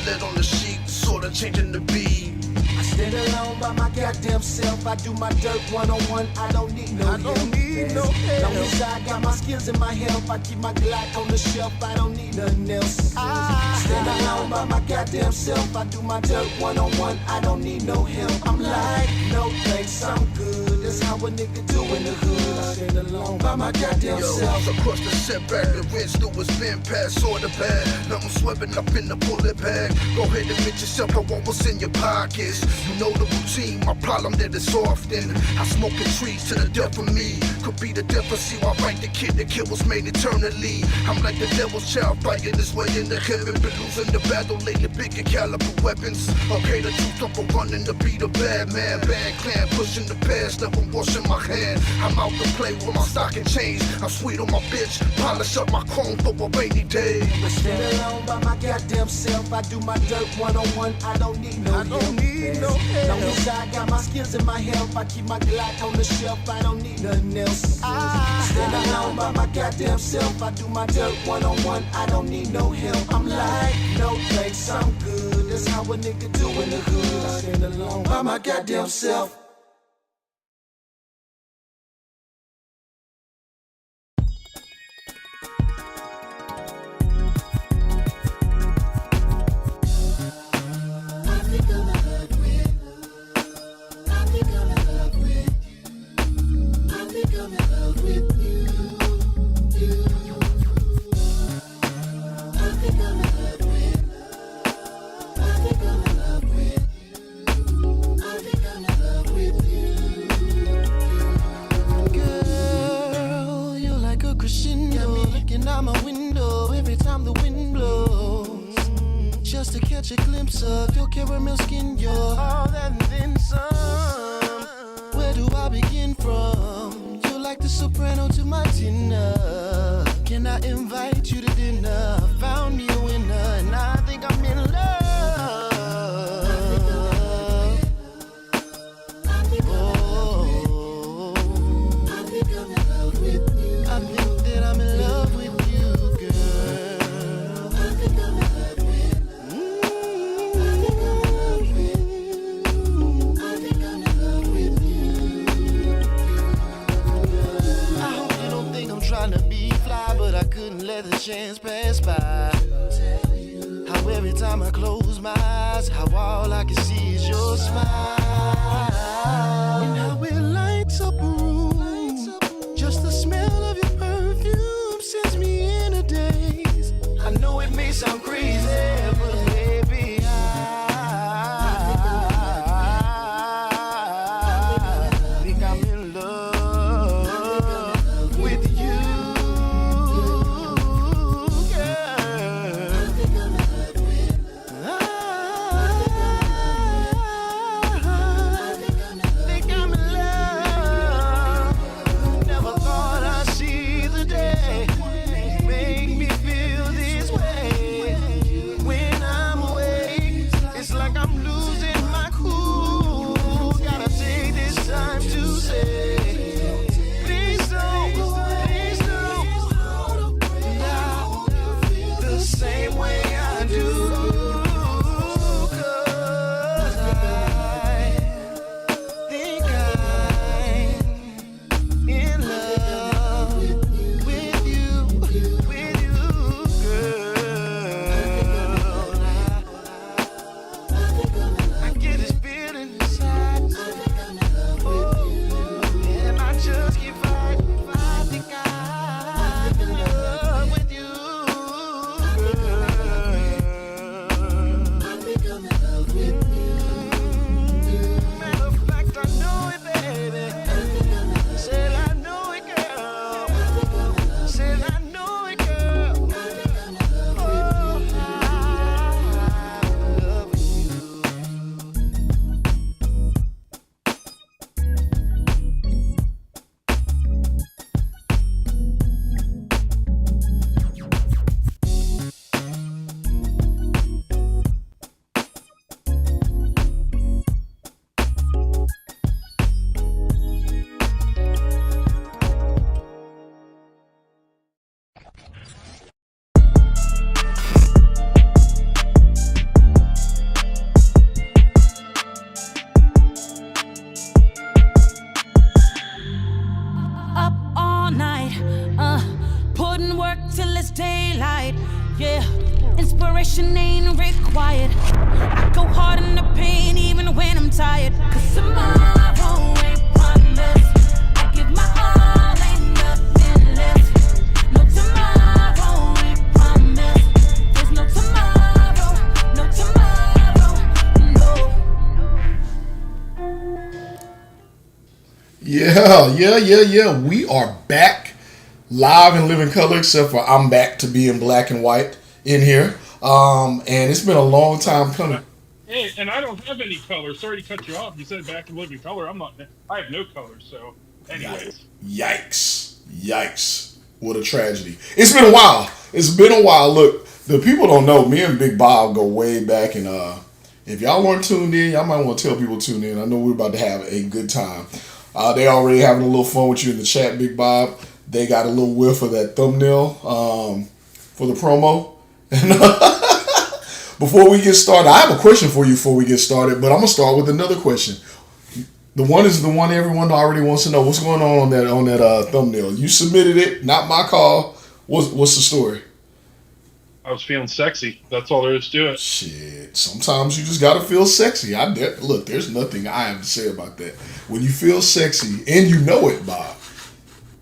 lid on the sheet, sorta changing the beat. I stand alone by my goddamn self. I do my dirt one-on-one. I don't need no help. Long as I got my skills and my health, I keep my Glock on the shelf. I don't need nothing else. Stand alone by my goddamn self. I do my dirt one-on-one. I don't need no help. I'm like, no thanks, I'm good. That's how a nigga do in the hood. I stand alone by my goddamn self. Across the setback, the rinse through his been past sorta bad. Now I'm sweating up in the bullet bag. Go ahead and admit yourself, I want what's in your pockets. You know the routine, my problem that is often I smoking trees to the death of me. Could be the death of see why I write the kid that kid was made eternally. I'm like the devil's child fighting his way into heaven. Been losing the battle lately, bigger caliber weapons. Okay, the truth up for running to be the bad man. Bad clan pushing the past, never washing my hand. I'm out to play with my stock and change. I'm sweet on my bitch, polish up my chrome for a rainy day. I stand alone by my goddamn self. I do my dirt one-on-one. I don't need no help. Long as I got my skills and my health, I keep my Glock on the shelf. I don't need nothing else. Stand alone by my goddamn self. I do my dirt one-on-one. I don't need no help. I'm like, no thanks, I'm good. That's how a nigga do in the hood. I stand alone by my goddamn self. To catch a glimpse of your caramel skin, you're all that and then some. Where do I begin from? You're like the soprano to my tenor. Can I invite you to dinner? Found me a winner and I think I'm in love. Oh, I think I'm in love with you. I think that I'm in love with you, girl. I think I'm in love with you. Trying to be fly, but I couldn't let the chance pass by. How every time I close my eyes, how all I can see is your smile. And how it lights up a room. Just the smell of your perfume sends me in a daze. I know it may sound crazy, but baby, I think I'm in love with you. I till it's daylight. Yeah, inspiration ain't required. I go hard in the pain even when I'm tired. Cause tomorrow ain't promised. I give my all, ain't nothing left. No tomorrow ain't promised. There's no tomorrow, no tomorrow, no. Yeah. We are back live in living color, except for I'm back to be in black and white in here. And it's been a long time coming. Hey, and I don't have any color. Sorry to cut you off. You said back in living color. I have no color. So, anyways. Yikes. What a tragedy. It's been a while. Look, the people don't know, me and Big Bob go way back, and if y'all weren't tuned in, y'all might want to tell people to tune in. I know we're about to have a good time. They already having a little fun with you in the chat, Big Bob. They got a little whiff of that thumbnail for the promo. And before we get started, I have a question for you before we get started, but I'm going to start with another question. The one is the one everyone already wants to know. What's going on that thumbnail? You submitted it, not my call. What's the story? I was feeling sexy. That's all there is to it. Shit. Sometimes you just got to feel sexy. Look, there's nothing I have to say about that. When you feel sexy, and you know it, Bob,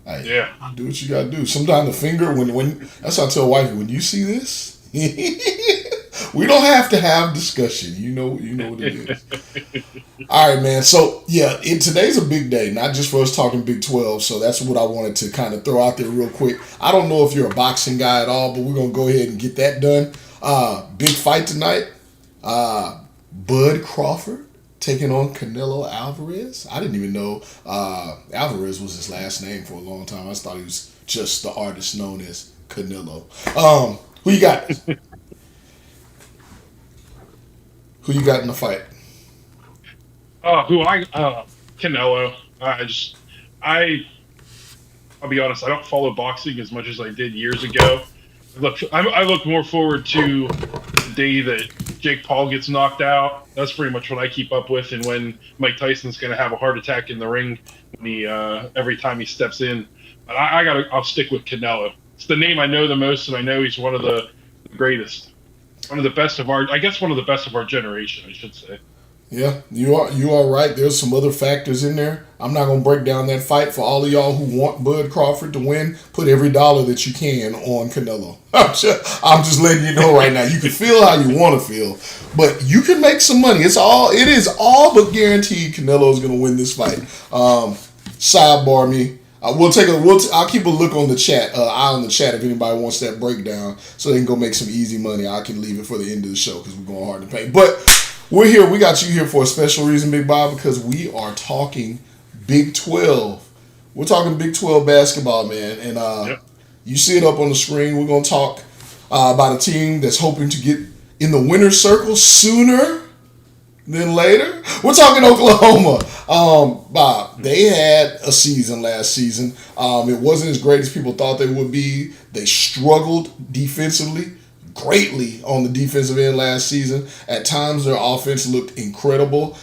hey, yeah, do what you got to do. Sometimes the finger, when that's how I tell wifey, when you see this, we don't have to have discussion. You know what it is. All right, man. So, yeah, today's a big day, not just for us talking Big 12. So that's what I wanted to kind of throw out there real quick. I don't know if you're a boxing guy at all, but we're going to go ahead and get that done. Big fight tonight. Bud Crawford taking on Canelo Alvarez. I didn't even know Alvarez was his last name for a long time. I just thought he was just the artist known as Canelo. Who you got? Who you got in the fight? Canelo. I'll be honest, I don't follow boxing as much as I did years ago. I look more forward to the day that Jake Paul gets knocked out. That's pretty much what I keep up with, and when Mike Tyson's going to have a heart attack in the ring when every time he steps in. But I'll stick with Canelo. It's the name I know the most, and I know he's one of the greatest. One of the best of our generation, I should say. Yeah, you are right. There's some other factors in there. I'm not gonna break down that fight. For all of y'all who want Bud Crawford to win, put every dollar that you can on Canelo. I'm just letting you know right now. You can feel how you want to feel, but you can make some money. It is all but guaranteed Canelo's gonna win this fight. Sidebar me. I'll keep a look on the chat, eye on the chat if anybody wants that breakdown, so they can go make some easy money. I can leave it for the end of the show because we're going hard to pay. But we're here. We got you here for a special reason, Big Bob, because we are talking Big 12. We're talking Big 12 basketball, man. And yep. You see it up on the screen. We're going to talk about a team that's hoping to get in the winner's circle sooner than later. We're talking Oklahoma. Bob, they had a season last season. It wasn't as great as people thought they would be. They struggled defensively greatly on the defensive end last season. At times, their offense looked incredible.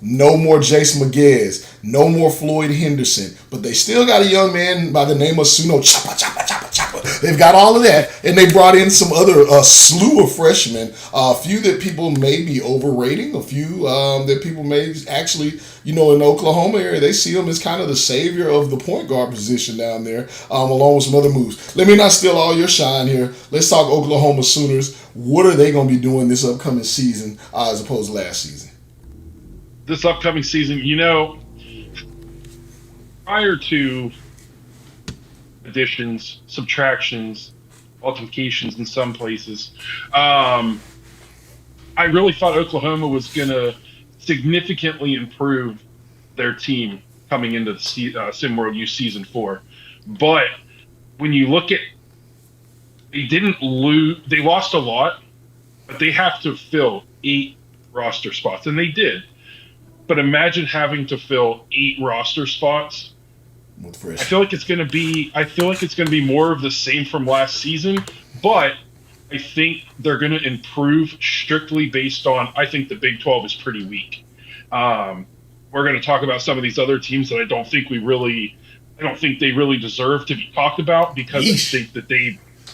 No more Jace McGuiz. No more Floyd Henderson. But they still got a young man by the name of Suno Choppa. They've got all of that. And they brought in some other slew of freshmen. A few that people may be overrating. A few that people may actually, in the Oklahoma area, they see him as kind of the savior of the point guard position down there, along with some other moves. Let me not steal all your shine here. Let's talk Oklahoma Sooners. What are they going to be doing this upcoming season as opposed to last season? This upcoming season, prior to additions, subtractions, multiplications in some places, I really thought Oklahoma was going to significantly improve their team coming into the SimWorld U Season 4. But when you look at, they lost a lot, but they have to fill 8 roster spots, and they did. But imagine having to fill 8 roster spots. I feel like it's going to be more of the same from last season, but I think they're going to improve strictly based on, I think the Big 12 is pretty weak. We're going to talk about some of these other teams that I don't think we really I don't think they really deserve to be talked about because I think that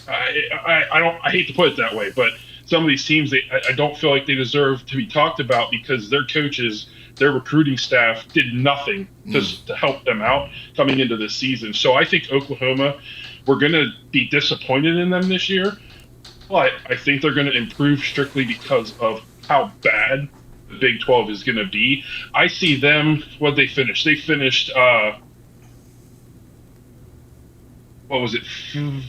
I hate to put it that way, but some of these teams, I don't feel like they deserve to be talked about because their coaches, their recruiting staff did nothing to help them out coming into this season. So I think Oklahoma, we're going to be disappointed in them this year, but I think they're going to improve strictly because of how bad the Big 12 is going to be. I see them, what they finished? They finished, what was it,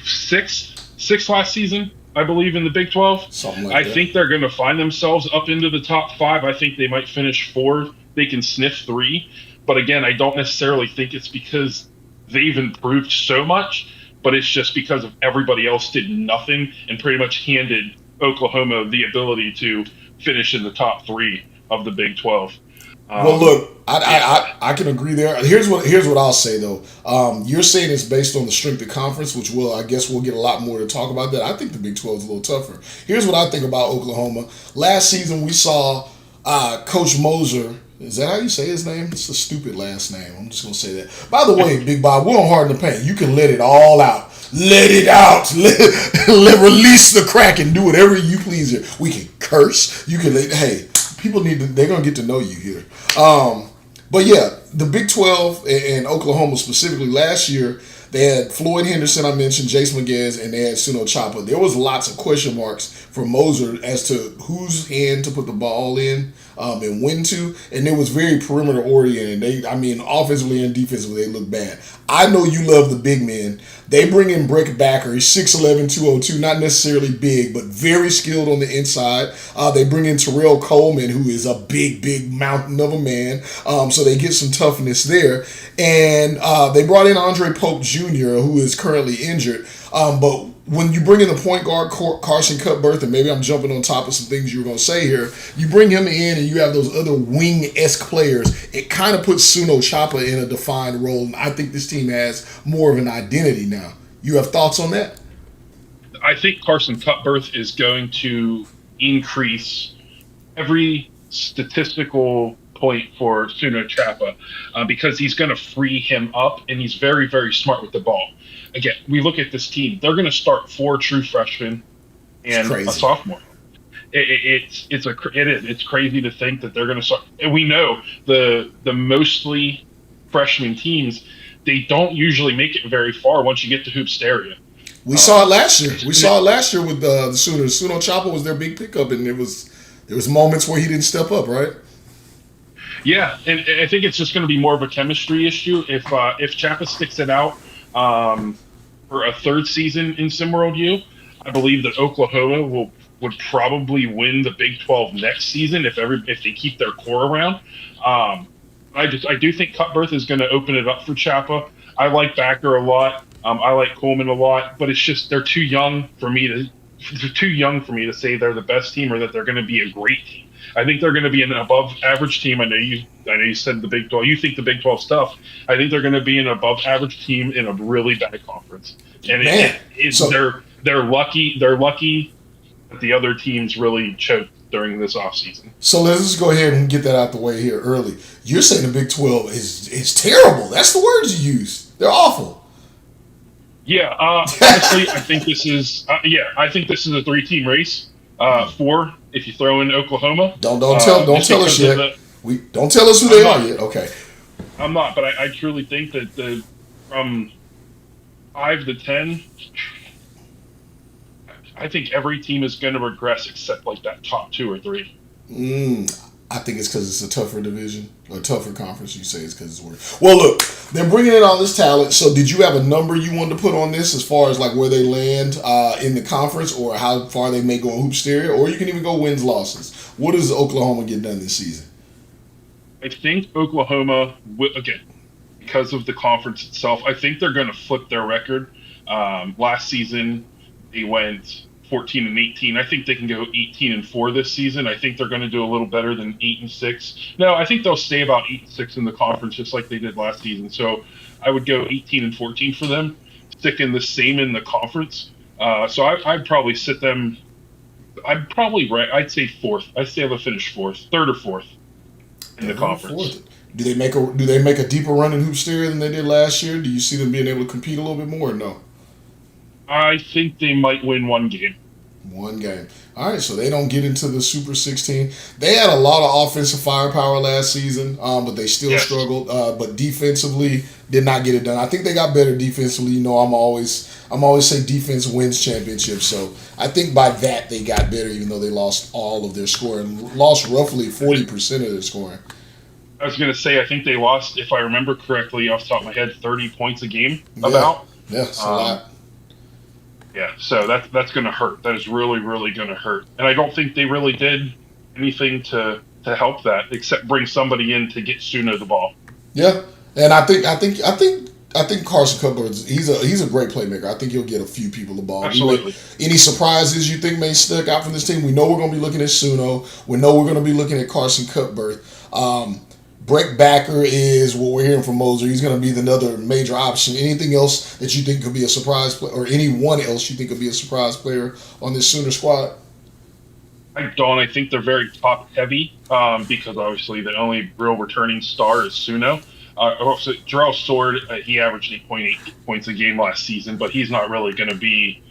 sixth last season, I believe, in the Big 12. Something like that. I think they're going to find themselves up into the top 5. I think they might finish 4. They can sniff 3. But again, I don't necessarily think it's because they've improved so much, but it's just because of everybody else did nothing and pretty much handed Oklahoma the ability to finish in the top 3 of the Big 12. Well, look, I can agree there. Here's what I'll say though. You're saying it's based on the strength of conference, which I guess we'll get a lot more to talk about that. I think the Big 12 is a little tougher. Here's what I think about Oklahoma. Last season we saw Coach Moser. Is that how you say his name? It's a stupid last name. I'm just gonna say that. By the way, Big Bob, we're on Hard in the Paint. You can let it all out. Let it out. Let release the crack and do whatever you please here. We can curse. You can hey. People they're going to get to know you here. But yeah, the Big 12 and Oklahoma specifically last year, they had Floyd Henderson, I mentioned, Jace Maguez, and they had Suno Chapa. There was lots of question marks for Moser as to whose hand to put the ball in and when to. And it was very perimeter oriented. Offensively and defensively, they look bad. I know you love the big men. They bring in Breck Backer. He's 6'11", 202, not necessarily big, but very skilled on the inside. They bring in Terrell Coleman, who is a big mountain of a man. So they get some toughness there. And they brought in Andre Pope Jr., who is currently injured. But when you bring in the point guard, Carson Cutbirth, and maybe I'm jumping on top of some things you were going to say here, you bring him in and you have those other wing-esque players, it kind of puts Suno Chapa in a defined role, and I think this team has more of an identity now. You have thoughts on that? I think Carson Cutbirth is going to increase every statistical point for Suno Chapa because he's going to free him up, and he's very, very smart with the ball. Again, we look at this team. They're going to start 4 true freshmen and a sophomore. It's crazy to think that they're going to start. And we know the mostly freshman teams, they don't usually make it very far once you get to Hoopsteria. We saw it last year. We saw it last year with the Sooners. Suno Chapa was their big pickup, and there was moments where he didn't step up, right? Yeah, and I think it's just going to be more of a chemistry issue. If Chapa sticks it out for a 3rd season in SimWorld U, I believe that Oklahoma would probably win the Big 12 next season if they keep their core around. I do think Cutbirth is going to open it up for Chapa. I like Backer a lot. I like Coleman a lot, but it's just they're too young for me to say they're the best team or that they're going to be a great team. I think they're going to be an above-average team. I know you said the Big 12. You think the Big 12 stuff. I think they're going to be an above-average team in a really bad conference. And they're lucky. They're lucky that the other teams really choked during this offseason. So let's just go ahead and get that out the way here early. You're saying the Big 12 is terrible. That's the words you used. They're awful. Yeah. Honestly, I think this is. I think this is a 3-team race. 4 if you throw in Oklahoma. Don't tell us yet. Don't tell us who they are yet. Okay. I'm not, but I truly think that from 5 to 10, I think every team is going to regress except like that top 2 or 3. I think it's because it's a tougher division, a tougher conference. You say it's because it's worse. Well, look, they're bringing in all this talent. So, did you have a number you wanted to put on this as far as like where they land in the conference, or how far they may go in Hoopsteria, or you can even go wins losses? What does Oklahoma get done this season? I think Oklahoma, again, because of the conference itself, I think they're going to flip their record. Last season, they went 14-18. I think they can go 18-4 this season. I think they're going to do a little better than 8-6. No, I think they'll stay about 8-6 in the conference, just like they did last season. So I would go 18-14 for them, sticking the same in the conference. So I'd probably sit them. I'd say 4th. I'd say they'll finish 4th, 3rd or 4th in the conference. Do they make a deeper run in hoops this year than they did last year? Do you see them being able to compete a little bit more or no? I think they might win one game. One game. All right, so they don't get into the Super 16. They had a lot of offensive firepower last season, but they still struggled. But defensively, did not get it done. I think they got better defensively. You know, I'm always say defense wins championships. So I think by that they got better, even though they lost all of their scoring, lost roughly 40% of their scoring. I was going to say, I think they lost, if I remember correctly, off the top of my head, 30 points a game. About. Yeah, it's a lot. Yeah, so that's going to hurt. That is really, really going to hurt. And I don't think they really did anything to help that, except bring somebody in to get Suno the ball. Yeah, and I think Carson Cutler, he's a great playmaker. I think he'll get a few people the ball. Absolutely. Any surprises you think may stick out from this team? We know we're going to be looking at Suno. We know we're going to be looking at Carson Cutler. Breck Backer is what we're hearing from Moser. He's going to be another major option. Anything else that you think could be a surprise player, or anyone else you think could be a surprise player on this Sooner squad? I don't. I think they're very top heavy because obviously the only real returning star is Suno. Also, Jarrell Sword, he averaged 8.8 points a game last season, but he's not really going to be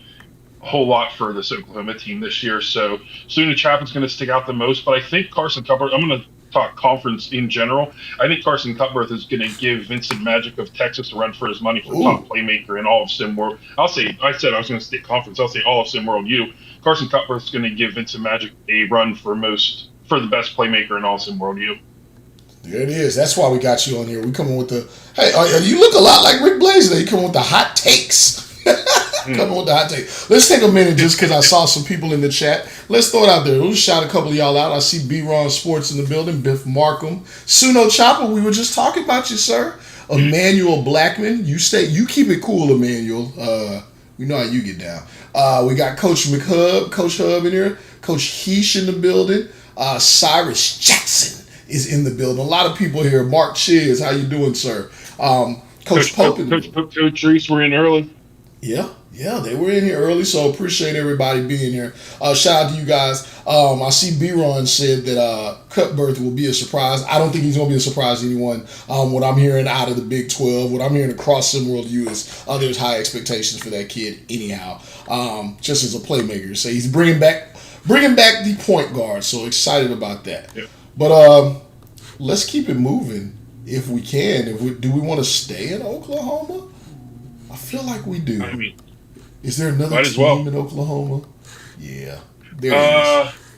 a whole lot for this Oklahoma team this year. So Suno Chapman's going to stick out the most, but I think Carson Cutler, I'm going to talk conference in general. I think Carson Cutler is going to give Vincent Magic of Texas a run for his money for top playmaker in all of SimWorld. I said I was going to state conference. I'll say all of SimWorld U. Carson Cutler is going to give Vincent Magic a run for the best playmaker in all of SimWorld U. There it is. That's why we got you on here. We coming with the you look a lot like Rick Blazer. You coming with the hot takes. Coming with the hot take. Let's take a minute just because I saw some people in the chat. Let's throw it out there. We'll shout a couple of y'all out. I see B-Ron Sports in the building. Biff Markham. Suno Chopper, we were just talking about you, sir. Emmanuel Blackman. You keep it cool, Emmanuel. We know how you get down. We got Coach Coach Hub in here. Coach Heesh in the building. Cyrus Jackson is in the building. A lot of people here. Mark Chiz, how you doing, sir? Coach Pope. Coach Reese, we're in early. Yeah, they were in here early, so appreciate everybody being here. Shout out to you guys. I see B-Ron said that Cutbirth will be a surprise. I don't think he's going to be a surprise to anyone. What I'm hearing out of the Big 12, what I'm hearing across SimWorld U is there's high expectations for that kid anyhow, just as a playmaker. So he's bringing back the point guard, so excited about that. Yeah. But let's keep it moving if we can. Do we want to stay in Oklahoma? I feel like we do. I mean, is there another team in Oklahoma? Yeah, there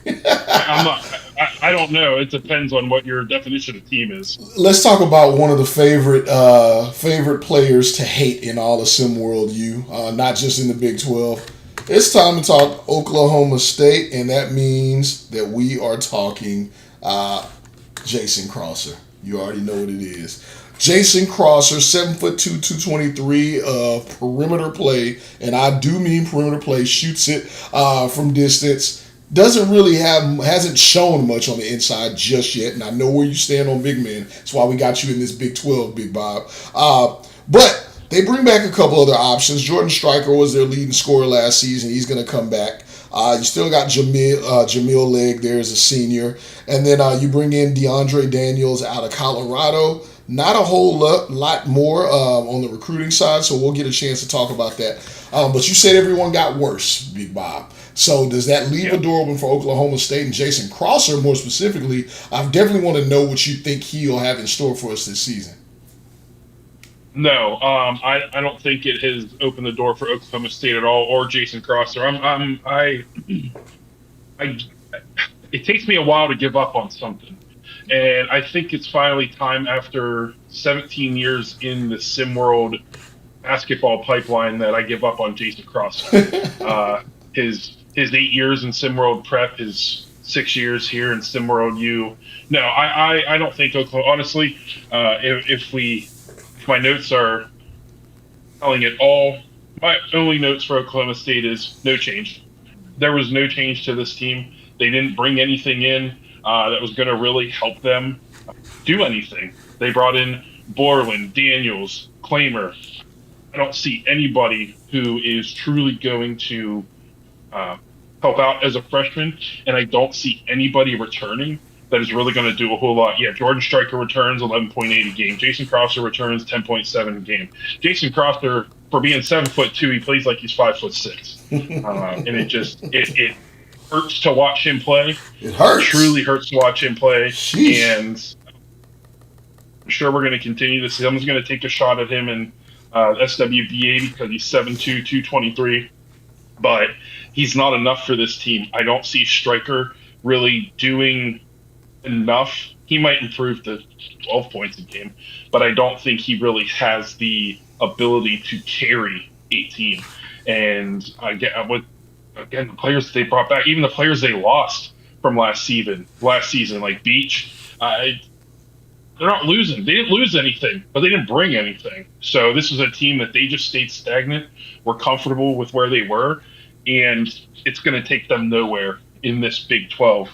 is. I don't know. It depends on what your definition of team is. Let's talk about one of the favorite players to hate in all of SimWorld U, not just in the Big 12. It's time to talk Oklahoma State, and that means that we are talking Jason Crosser. You already know what it is. Jason Crosser, 7'2", 223, perimeter play, and I do mean perimeter play, shoots it from distance. Hasn't shown much on the inside just yet, and I know where you stand on big men. That's why we got you in this Big 12, Big Bob. But they bring back a couple other options. Jordan Stryker was their leading scorer last season. He's going to come back. You still got Jamil Legg there as a senior. And then you bring in DeAndre Daniels out of Colorado. Not a whole lot more on the recruiting side, so we'll get a chance to talk about that. But you said everyone got worse, Big Bob. So does that leave a door open for Oklahoma State and Jason Crosser more specifically? I definitely want to know what you think he'll have in store for us this season. No, I don't think it has opened the door for Oklahoma State at all, or Jason Crosser. It takes me a while to give up on something. And I think it's finally time, after 17 years in the SimWorld basketball pipeline, that I give up on Jason Crosser. His 8 years in SimWorld Prep, his 6 years here in SimWorld U. No, I don't think Oklahoma. Honestly, if my notes are telling it all, my only notes for Oklahoma State is no change. There was no change to this team. They didn't bring anything in that was going to really help them do anything. They brought in Borland, Daniels, Claimer. I don't see anybody who is truly going to help out as a freshman, and I don't see anybody returning that is really going to do a whole lot. Yeah, Jordan Stryker returns 11.8 a game. Jason Crosser returns 10.7 a game. Jason Crosser, for being 7'2", he plays like he's 5'6", and it hurts to watch him play. It hurts. It truly hurts to watch him play. Sheesh. And I'm sure we're going to continue to see. Someone's going to take a shot at him in SWBA because he's 7'2", 223. But he's not enough for this team. I don't see Stryker really doing enough. He might improve to 12 points a game, but I don't think he really has the ability to carry 18. And again, the players that they brought back, even the players they lost from last season, like Beach, they're not losing. They didn't lose anything, but they didn't bring anything. So this is a team that they just stayed stagnant, were comfortable with where they were, and it's going to take them nowhere in this Big 12.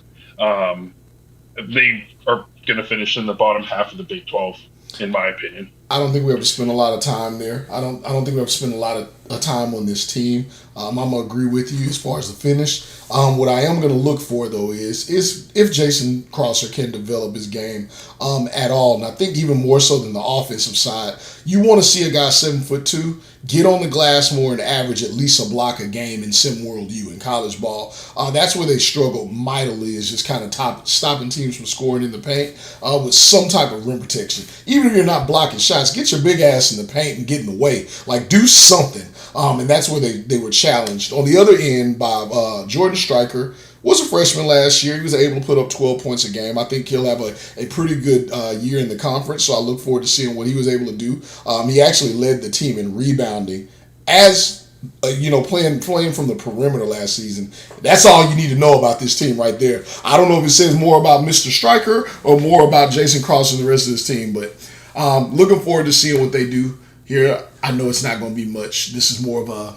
They are going to finish in the bottom half of the Big 12, in my opinion. I don't think we have to spend a lot of time there. I don't think we have to spend a lot of time on this team. I'm gonna agree with you as far as the finish. What I am gonna look for though is if Jason Crosser can develop his game at all, and I think even more so than the offensive side, you want to see a guy 7'2" get on the glass more and average at least a block a game in SimWorld U in college ball. That's where they struggle mightily, is just kind of stopping teams from scoring in the paint with some type of rim protection. Even if you're not blocking shots, get your big ass in the paint and get in the way. Like, do something. And that's where they were challenged. On the other end, by Jordan Stryker, was a freshman last year. He was able to put up 12 points a game. I think he'll have a pretty good year in the conference, so I look forward to seeing what he was able to do. He actually led the team in rebounding as playing from the perimeter last season. That's all you need to know about this team right there. I don't know if it says more about Mr. Stryker or more about Jason Cross and the rest of this team, but looking forward to seeing what they do here. I know it's not going to be much. This is more of a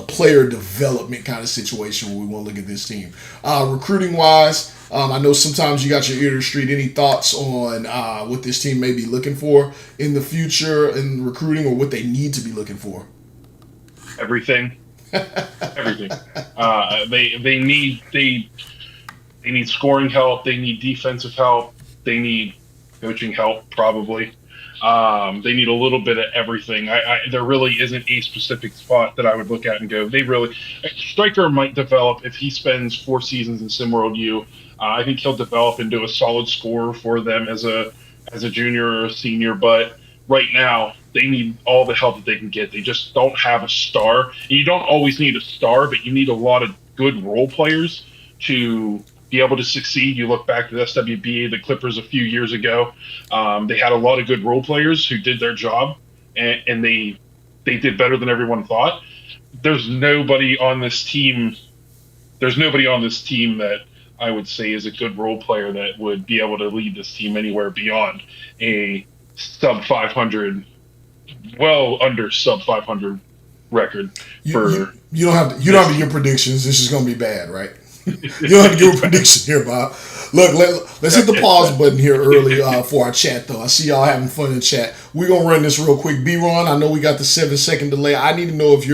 player development kind of situation where we want to look at this team. Recruiting wise, I know sometimes you got your ear to the street. Any thoughts on what this team may be looking for in the future in recruiting, or what they need to be looking for? Everything. They need scoring help. They need defensive help. They need coaching help, probably. They need a little bit of everything. There really isn't a specific spot that I would look at and go, Stryker might develop if he spends 4 seasons in SimWorld U. I think he'll develop into a solid scorer for them as a junior or a senior, but right now they need all the help that they can get. They just don't have a star. And you don't always need a star, but you need a lot of good role players to be able to succeed. You look back to the SWBA, the Clippers a few years ago. They had a lot of good role players who did their job, and they did better than everyone thought. There's nobody on this team that I would say is a good role player that would be able to lead this team anywhere beyond a sub 500, well under sub 500 record. You don't have to give predictions. This is going to be bad, right? You don't have to give a prediction here, Bob. Look, let's hit the pause button here early for our chat, though. I see y'all having fun in the chat. We're gonna run this real quick. B-Ron, I know we got the 7-second delay. I need to know if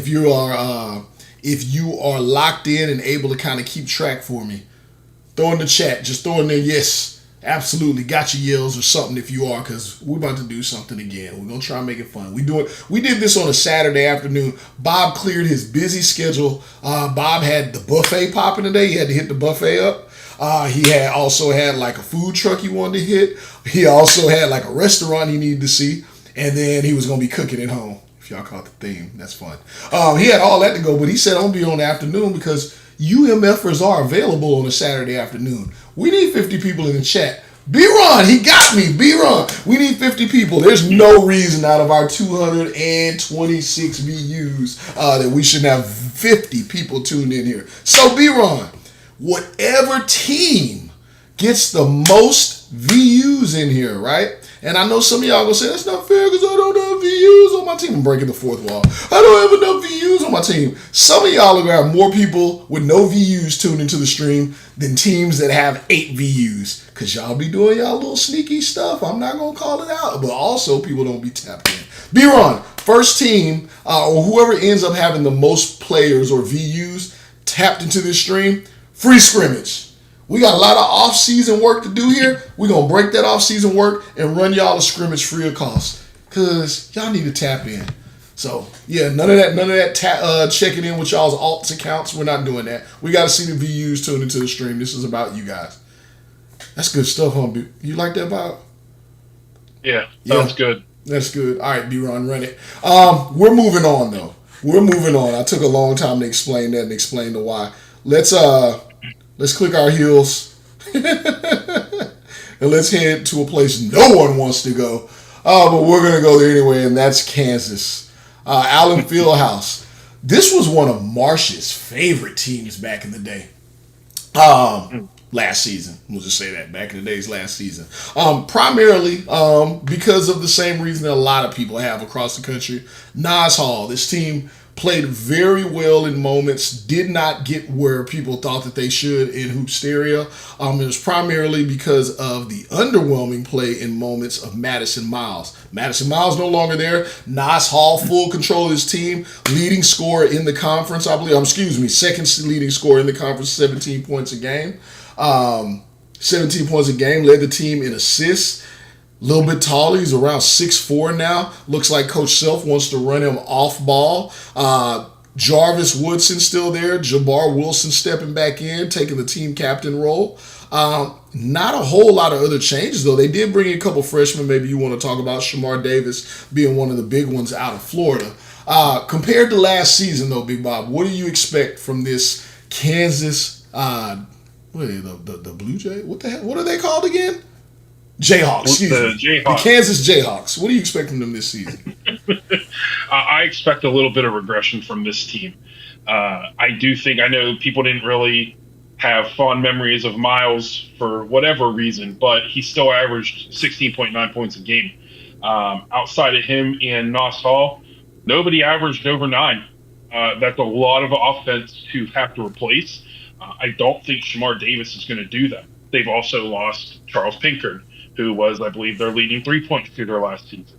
you are locked in and able to kind of keep track for me. Throw in the chat. Just throw in there, yes, absolutely, got your yells or something if you are, because we're about to do something again. We're gonna try and make it fun. We did this on a Saturday afternoon. Bob cleared his busy schedule. Bob had the buffet popping today. He had to hit the buffet up. He also had like a food truck he wanted to hit. He also had like a restaurant he needed to see, and then he was gonna be cooking at home. If y'all caught the theme, that's fun. He had all that to go, but he said I'm gonna be on the afternoon because UMFers are available on a Saturday afternoon. We need 50 people in the chat. B-Ron, he got me. B-Ron, we need 50 people. There's no reason out of our 226 VUs that we should have 50 people tuned in here. So B-Ron, whatever team gets the most VUs in here, right? And I know some of y'all gonna say that's not fair because I don't have VUs on my team. I'm breaking the fourth wall. I don't have enough VUs on my team. Some of y'all are gonna have more people with no VUs tuned into the stream than teams that have 8 VUs, because y'all be doing y'all little sneaky stuff. I'm not gonna call it out, but also people don't be tapped in. B-Ron, first team or whoever ends up having the most players or VUs tapped into this stream, free scrimmage. We got a lot of off-season work to do here. We're going to break that off-season work and run y'all a scrimmage free of cost because y'all need to tap in. So, yeah, none of that checking in with y'all's alts accounts. We're not doing that. We got to see the VUs tuned into the stream. This is about you guys. That's good stuff, huh? You like that, Bob? Yeah, sounds good. That's good. All right, D-Ron, run it. We're moving on, though. We're moving on. I took a long time to explain that and explain the why. Let's click our heels and let's head to a place no one wants to go. But we're going to go there anyway, and that's Kansas. Allen Fieldhouse. This was one of Marsh's favorite teams back in the day. Last season. We'll just say that. Back in the days last season. Primarily because of the same reason that a lot of people have across the country. Nas Hall. This team played very well in moments, did not get where people thought that they should in Hoopsteria. It was primarily because of the underwhelming play in moments of Madison Miles. Madison Miles no longer there. Nas Hall, full control of his team, leading scorer in the conference, I believe. Second leading scorer in the conference, 17 points a game. 17 points a game, led the team in assists. A little bit taller. He's around 6'4" now. Looks like Coach Self wants to run him off ball. Jarvis Woodson still there. Jabbar Wilson stepping back in, taking the team captain role. Not a whole lot of other changes, though. They did bring in a couple freshmen. Maybe you want to talk about Shamar Davis being one of the big ones out of Florida. Compared to last season, though, Big Bob, what do you expect from this Kansas the Blue Jay? What the hell? What are they called again? Jayhawks, excuse me. The Kansas Jayhawks. What are you expecting them this season? I expect a little bit of regression from this team. I know people didn't really have fond memories of Miles for whatever reason, but he still averaged 16.9 points a game. Outside of him and Nas Hall, nobody averaged over 9. That's a lot of offense to have to replace. I don't think Shamar Davis is going to do that. They've also lost Charles Pinkard, who was, I believe, their leading three-point shooter last season.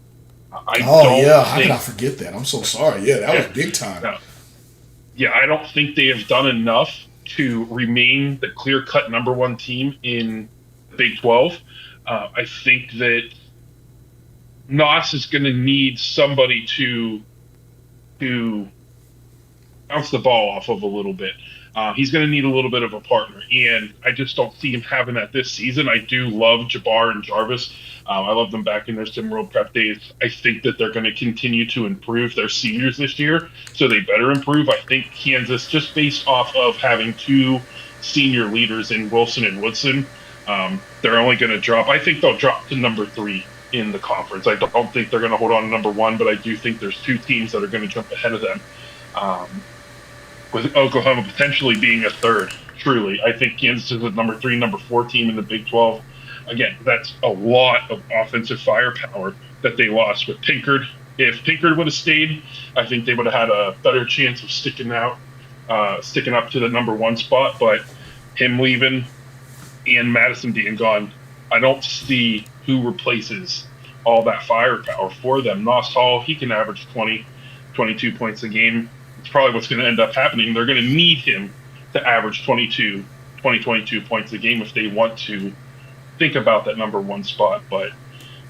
How could I forget that? I'm so sorry. Yeah, that was big time. I don't think they have done enough to remain the clear-cut number one team in the Big 12. I think that Nas is going to need somebody to bounce the ball off of a little bit. He's going to need a little bit of a partner, and I just don't see him having that this season. I do love Jabbar and Jarvis. I love them back in their SimWorld prep days. I think that they're going to continue to improve. Their seniors this year, so they better improve. I think Kansas, just based off of having two senior leaders in Wilson and Woodson, they're only going to drop. I think they'll drop to number 3 in the conference. I don't think they're going to hold on to number 1, but I do think there's two teams that are going to jump ahead of them. With Oklahoma potentially being a third, truly. I think Kansas is the number 3, number 4 team in the Big 12. Again, that's a lot of offensive firepower that they lost with Pinkard. If Pinkard would have stayed, I think they would have had a better chance of sticking up to the number 1 spot. But him leaving and Madison being gone, I don't see who replaces all that firepower for them. Nas Hall, he can average 20, 22 points a game. It's probably what's going to end up happening. They're going to need him to average 22 points a game if they want to think about that number 1 spot. But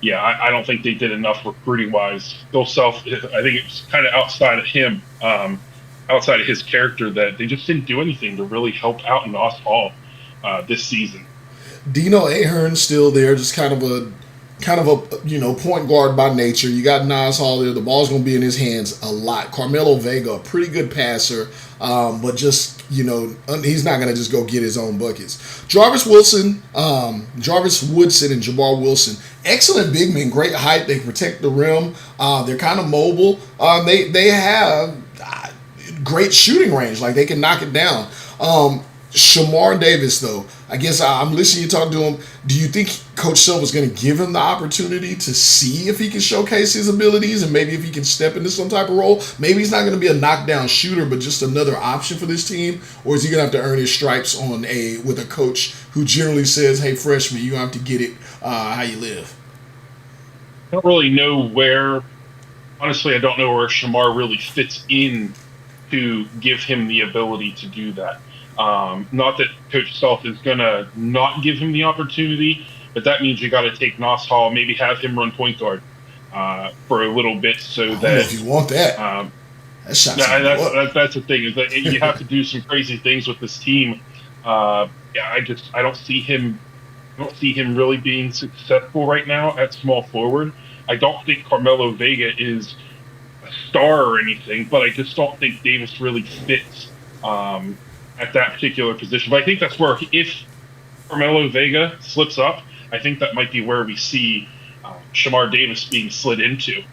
yeah, I don't think they did enough recruiting wise. Bill Self, I think it's kind of outside of him, outside of his character, that they just didn't do anything to really help out Nas Hall this season. Dino Ahern's still there, just kind of a point guard by nature. You got Nas Hall there. The ball's going to be in his hands a lot. Carmelo Vega, a pretty good passer, but just, he's not going to just go get his own buckets. Jarvis Woodson, and Jabbar Wilson, excellent big men, great height. They protect the rim. They're kind of mobile. They have great shooting range. Like, they can knock it down. Shamar Davis, though, I guess I'm listening to you talk to him. Do you think Coach Self is going to give him the opportunity to see if he can showcase his abilities and maybe if he can step into some type of role? Maybe he's not going to be a knockdown shooter, but just another option for this team? Or is he going to have to earn his stripes with a coach who generally says, hey, freshman, you have to get it how you live? I don't really know honestly, I don't know where Shamar really fits in to give him the ability to do that. Not that Coach Self is going to not give him the opportunity, but that means you got to take Nos Hall, maybe have him run point guard for a little bit, so I don't that know if you want that. That shot's that's the thing, is that you have to do some crazy things with this team. I don't see him really being successful right now at small forward. I don't think Carmelo Vega is a star or anything, but I just don't think Davis really fits at that particular position. But I think that's where, if Carmelo Vega slips up, I think that might be where we see Shamar Davis being slid into.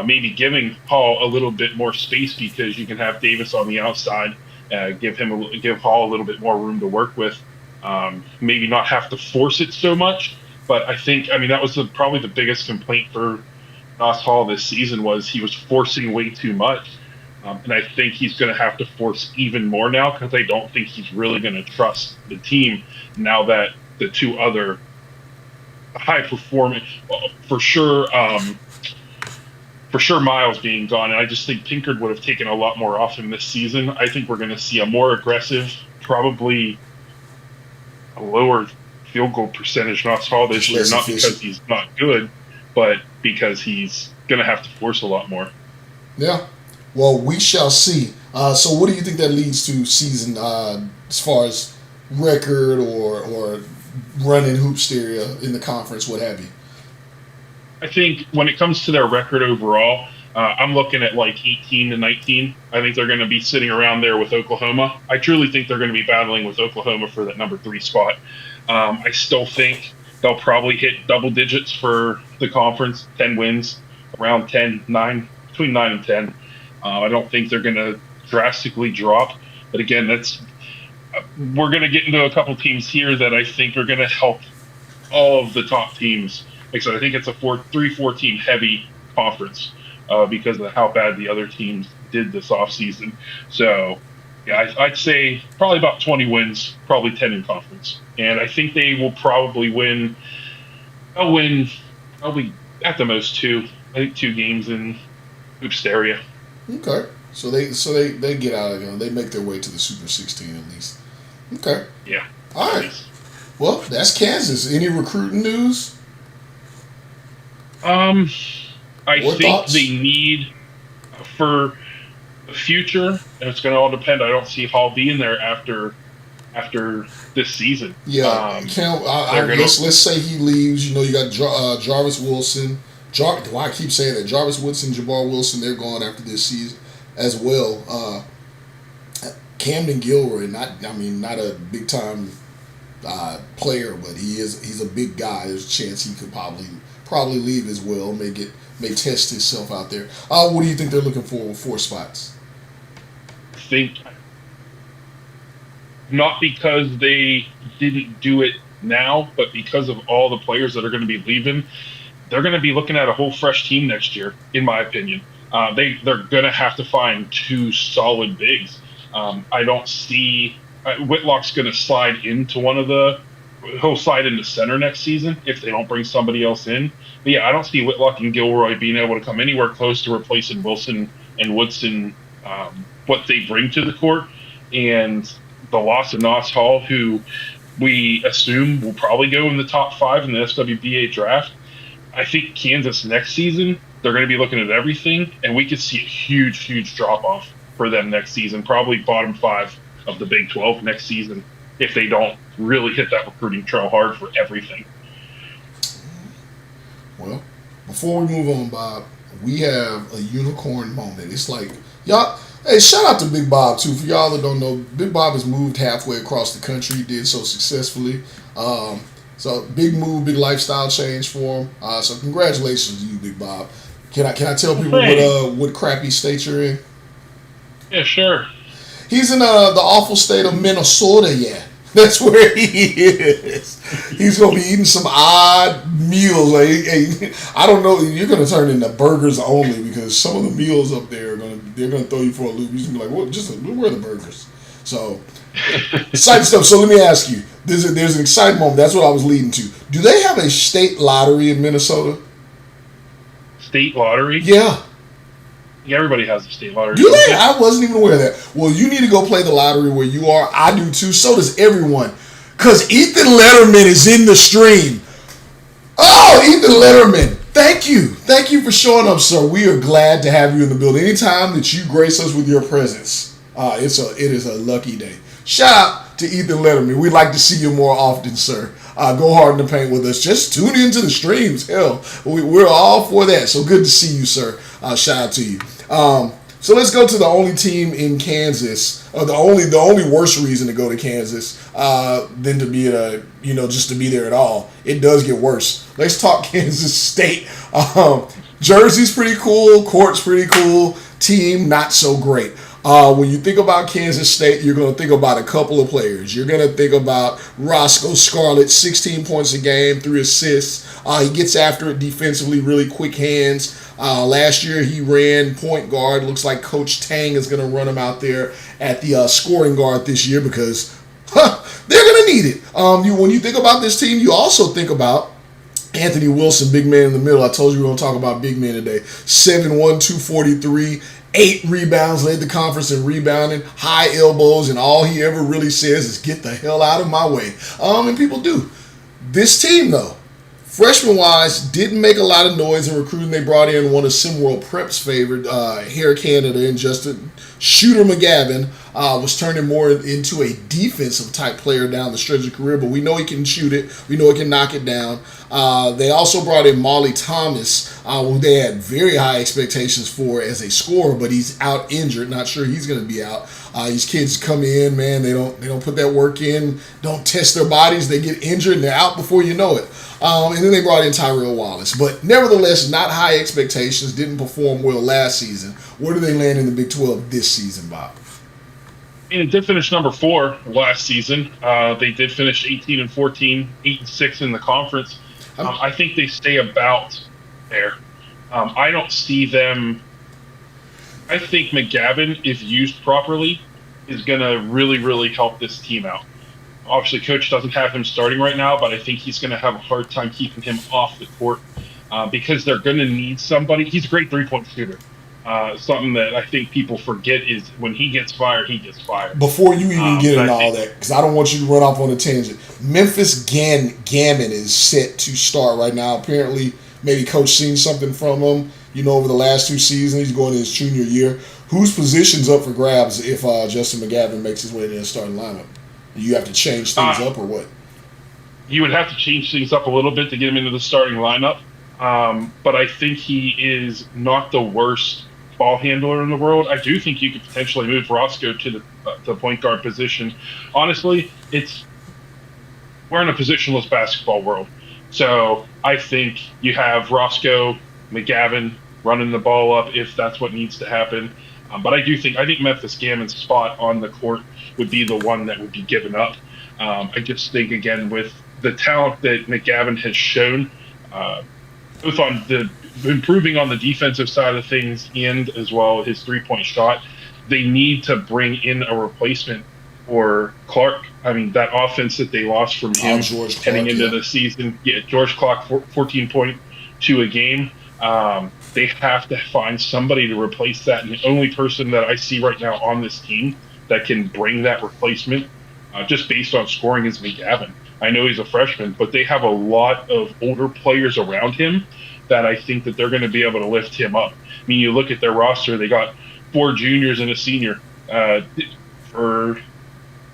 Maybe giving Hall a little bit more space, because you can have Davis on the outside, give Hall a little bit more room to work with. Maybe not have to force it so much, but that was probably the biggest complaint for Nos Hall this season, was he was forcing way too much. And I think he's going to have to force even more now, because I don't think he's really going to trust the team now that the two other high performing, for sure Miles being gone. And I just think Pinkard would have taken a lot more off him this season. I think we're going to see a more aggressive, probably a lower field goal percentage Nos Hall this year, not because he's not good, but because he's going to have to force a lot more. Yeah. Well, we shall see. So what do you think that leads to season as far as record or running Hoopsteria in the conference, what have you? I think when it comes to their record overall, I'm looking at like 18-19. I think they're going to be sitting around there with Oklahoma. I truly think they're going to be battling with Oklahoma for that number 3 spot. I still think they'll probably hit double digits for the conference, 10 wins, around 10, 9, between 9 and 10. I don't think they're going to drastically drop. But again, we're going to get into a couple teams here that I think are going to help all of the top teams. Like I said, I think it's a 3-4 team heavy conference because of how bad the other teams did this offseason. So, yeah, I'd say probably about 20 wins, probably 10 in conference. And I think they will probably win. They'll win probably at the most 2. I think 2 games in Hoopsteria. Okay. So they get out of it. They make their way to the Super 16 at least. Okay. Yeah. All right. Well, that's Kansas. Any recruiting news? I think thoughts? they need for the future, and it's going to all depend. I don't see Hall being there after this season. Yeah. Let's say he leaves. You got Jarvis Wilson. Why I keep saying that? Jarvis Woodson, Jabbar Wilson, they're gone after this season as well. Camden Gilroy, not a big time player, but he's a big guy. There's a chance he could probably leave as well. May test himself out there. What do you think they're looking for with 4 spots? I think not because they didn't do it now, but because of all the players that are going to be leaving. They're going to be looking at a whole fresh team next year, in my opinion. They're going to have to find 2 solid bigs. I don't see Whitlock's going to slide into he'll slide into center next season if they don't bring somebody else in. But yeah, I don't see Whitlock and Gilroy being able to come anywhere close to replacing Wilson and Woodson, what they bring to the court. And the loss of Nos Hall, who we assume will probably go in the top 5 in the SWBA draft. I think Kansas next season, they're going to be looking at everything, and we could see a huge, huge drop-off for them next season, probably bottom 5 of the Big 12 next season, if they don't really hit that recruiting trail hard for everything. Well, before we move on, Bob, we have a unicorn moment. It's like, y'all, hey, shout out to Big Bob, too. For y'all that don't know, Big Bob has moved halfway across the country. He did so successfully. So big move, big lifestyle change for him. So congratulations to you, Big Bob. Can I tell people what crappy state you're in? Yeah, sure. He's in the awful state of Minnesota. Yeah, that's where he is. He's gonna be eating some odd meals. I don't know. You're gonna turn into burgers only, because some of the meals up there they're gonna throw you for a loop. You're gonna be like, "What? Where are the burgers?" So exciting stuff. So let me ask you. There's an exciting moment. That's what I was leading to. Do they have a state lottery in Minnesota? State lottery? Yeah. Yeah, everybody has the state lottery. Do they? I wasn't even aware of that. Well, you need to go play the lottery where you are. I do too. So does everyone. Because Ethan Letterman is in the stream. Oh, Ethan Letterman. Thank you. Thank you for showing up, sir. We are glad to have you in the building. Anytime that you grace us with your presence, it is a lucky day. Shout out to Ethan Letterman. We'd like to see you more often, sir. Go hard in the paint with us. Just tune into the streams. Hell, we're all for that. So good to see you, sir. Shout out to you. So let's go to the only team in Kansas, or the only worst reason to go to Kansas than to be just to be there at all. It does get worse. Let's talk Kansas State. Jersey's pretty cool, court's pretty cool, team not so great. When you think about Kansas State, you're going to think about a couple of players. You're going to think about Roscoe Scarlett, 16 points a game, 3 assists. He gets after it defensively, really quick hands. Last year he ran point guard. Looks like Coach Tang is going to run him out there at the scoring guard this year because they're going to need it. When you think about this team, you also think about Anthony Wilson, big man in the middle. I told you we're going to talk about big men today. 7'1", 243. 8 rebounds, led the conference in rebounding, high elbows, and all he ever really says is get the hell out of my way. And people do. This team, though, freshman-wise, didn't make a lot of noise in recruiting. They brought in one of SimWorld Prep's favorite, Hair Canada, and Justin Shooter McGavin was turning more into a defensive type player down the stretch of career, but we know he can shoot it. We know he can knock it down. They also brought in Molly Thomas, who they had very high expectations for as a scorer, but he's out injured. Not sure he's going to be out. These kids come in, man, they don't put that work in, don't test their bodies, they get injured, and they're out before you know it. And then they brought in Tyrell Wallace. But nevertheless, not high expectations, didn't perform well last season. Where do they land in the Big 12 this season, Bob? And it did finish number 4 last season. They did finish 18-14, 8-6 in the conference. I think they stay about there. I don't see them. I think McGavin, if used properly, is going to really, really help this team out. Obviously, Coach doesn't have him starting right now, but I think he's going to have a hard time keeping him off the court because they're going to need somebody. He's a great three-point shooter. Something that I think people forget is when he gets fired, he gets fired. Before you even get into all that, because I don't want you to run off on a tangent, Memphis Gammon is set to start right now. Apparently, maybe Coach seen something from him, over the last 2 seasons. He's going to his junior year. Whose position's up for grabs if Justin McGavin makes his way to the starting lineup? You have to change things up or what? You would have to change things up a little bit to get him into the starting lineup. But I think he is not the worst ball handler in the world. I do think you could potentially move Roscoe to the point guard position. Honestly, we're in a positionless basketball world. So I think you have Roscoe, McGavin running the ball up if that's what needs to happen. But I think Memphis Gammon's spot on the court would be the one that would be given up. I just think, again, with the talent that McGavin has shown, both on the improving on the defensive side of things and as well his three-point shot, they need to bring in a replacement for Clark. I mean, that offense that they lost from him heading into the season, George Clark, 14.2 a game. They have to find somebody to replace that, and the only person that I see right now on this team that can bring that replacement, just based on scoring, is McGavin. I know he's a freshman, but they have a lot of older players around him that I think that they're going to be able to lift him up. I mean, you look at their roster, they got 4 juniors and a senior. For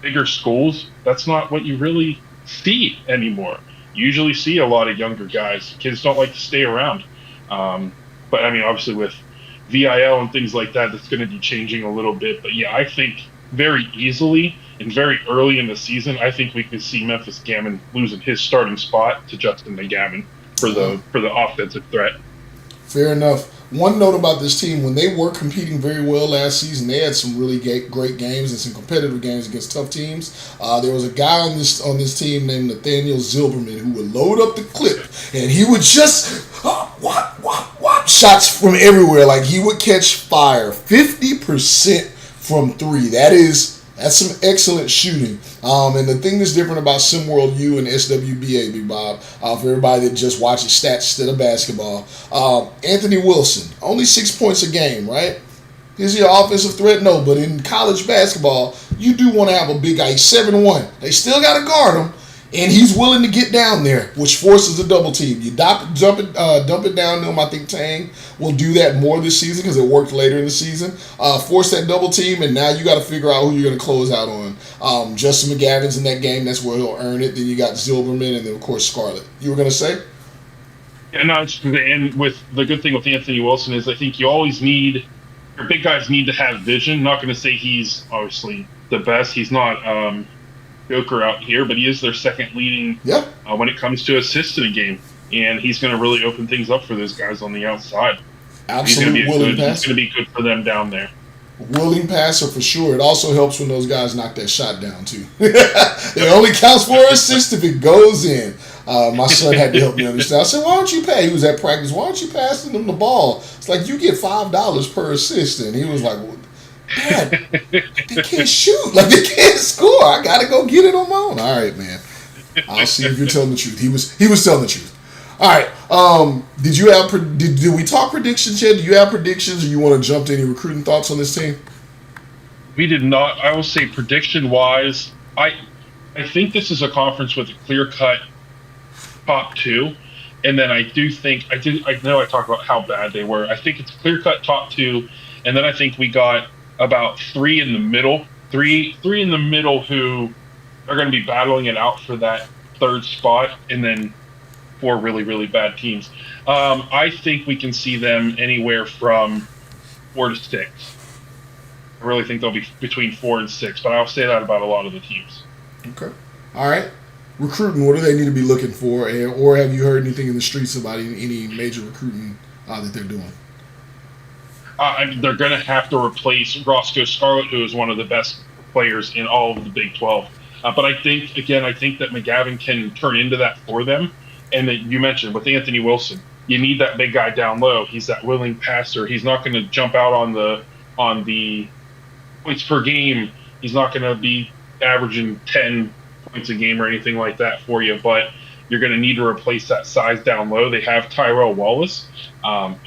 bigger schools, that's not what you really see anymore. You usually see a lot of younger guys. Kids don't like to stay around. But, I mean, obviously with VIL and things like that, that's going to be changing a little bit. But, yeah, I think very easily and very early in the season, I think we could see Memphis Gammon losing his starting spot to Justin McGavin for the offensive threat. Fair enough. One note about this team, when they were competing very well last season, they had some really great games and some competitive games against tough teams. There was a guy on this team named Nathaniel Zilberman who would load up the clip, and he would just shots from everywhere. Like, he would catch fire. 50% from 3. That is That's some excellent shooting. And the thing that's different about SimWorld U and SWBA, Big Bob, for everybody that just watches stats instead of basketball, Anthony Wilson, only 6 points a game, right? Is he an offensive threat? No, but in college basketball, you do want to have a big guy. He's 7'1". They still got to guard him, and he's willing to get down there, which forces a double team. You dump it down to him. I think Tang will do that more this season because it worked later in the season. Force that double team, and now you got to figure out who you're going to close out on. Justin McGavin's in that game. That's where he'll earn it. Then you got Zilberman, and then, of course, Scarlett. You were going to say? Yeah, no, and with the good thing with Anthony Wilson is I think you always need – your big guys need to have vision. Not going to say he's obviously the best. He's not Joker out here, but he is their second leading when it comes to assists in a game. And he's going to really open things up for those guys on the outside. Absolutely. He's going to be good for them down there. Willing passer for sure. It also helps when those guys knock that shot down too. It only counts for an assist if it goes in. My son had to help me understand. I said, why don't you pay? He was at practice. Why don't you pass them the ball? It's like, you get $5 per assist. And he was like, well, Dad, they can't shoot. Like, they can't score. I got to go get it on my own. All right, man. I'll see if you're telling the truth. He was telling the truth. All right. Did we talk predictions yet? Do you have predictions, or you want to jump to any recruiting thoughts on this team? We did not. I will say prediction-wise, I think this is a conference with a clear-cut top two, and then I do think I know I talked about how bad they were. I think it's clear-cut top two, and then I think we got about three in the middle who are going to be battling it out for that third spot, and then 4 really, really bad teams. I think we can see them anywhere from 4 to 6. I really think they'll be between 4 and 6, but I'll say that about a lot of the teams. Okay. All right. Recruiting, what do they need to be looking for? Or have you heard anything in the streets about any major recruiting that they're doing? They're going to have to replace Roscoe Scarlett, who is one of the best players in all of the Big 12. But I think that McGavin can turn into that for them. And that you mentioned with Anthony Wilson, you need that big guy down low. He's that willing passer. He's not going to jump out on the points per game. He's not going to be averaging 10 points a game or anything like that for you. But you're going to need to replace that size down low. They have Tyrell Wallace,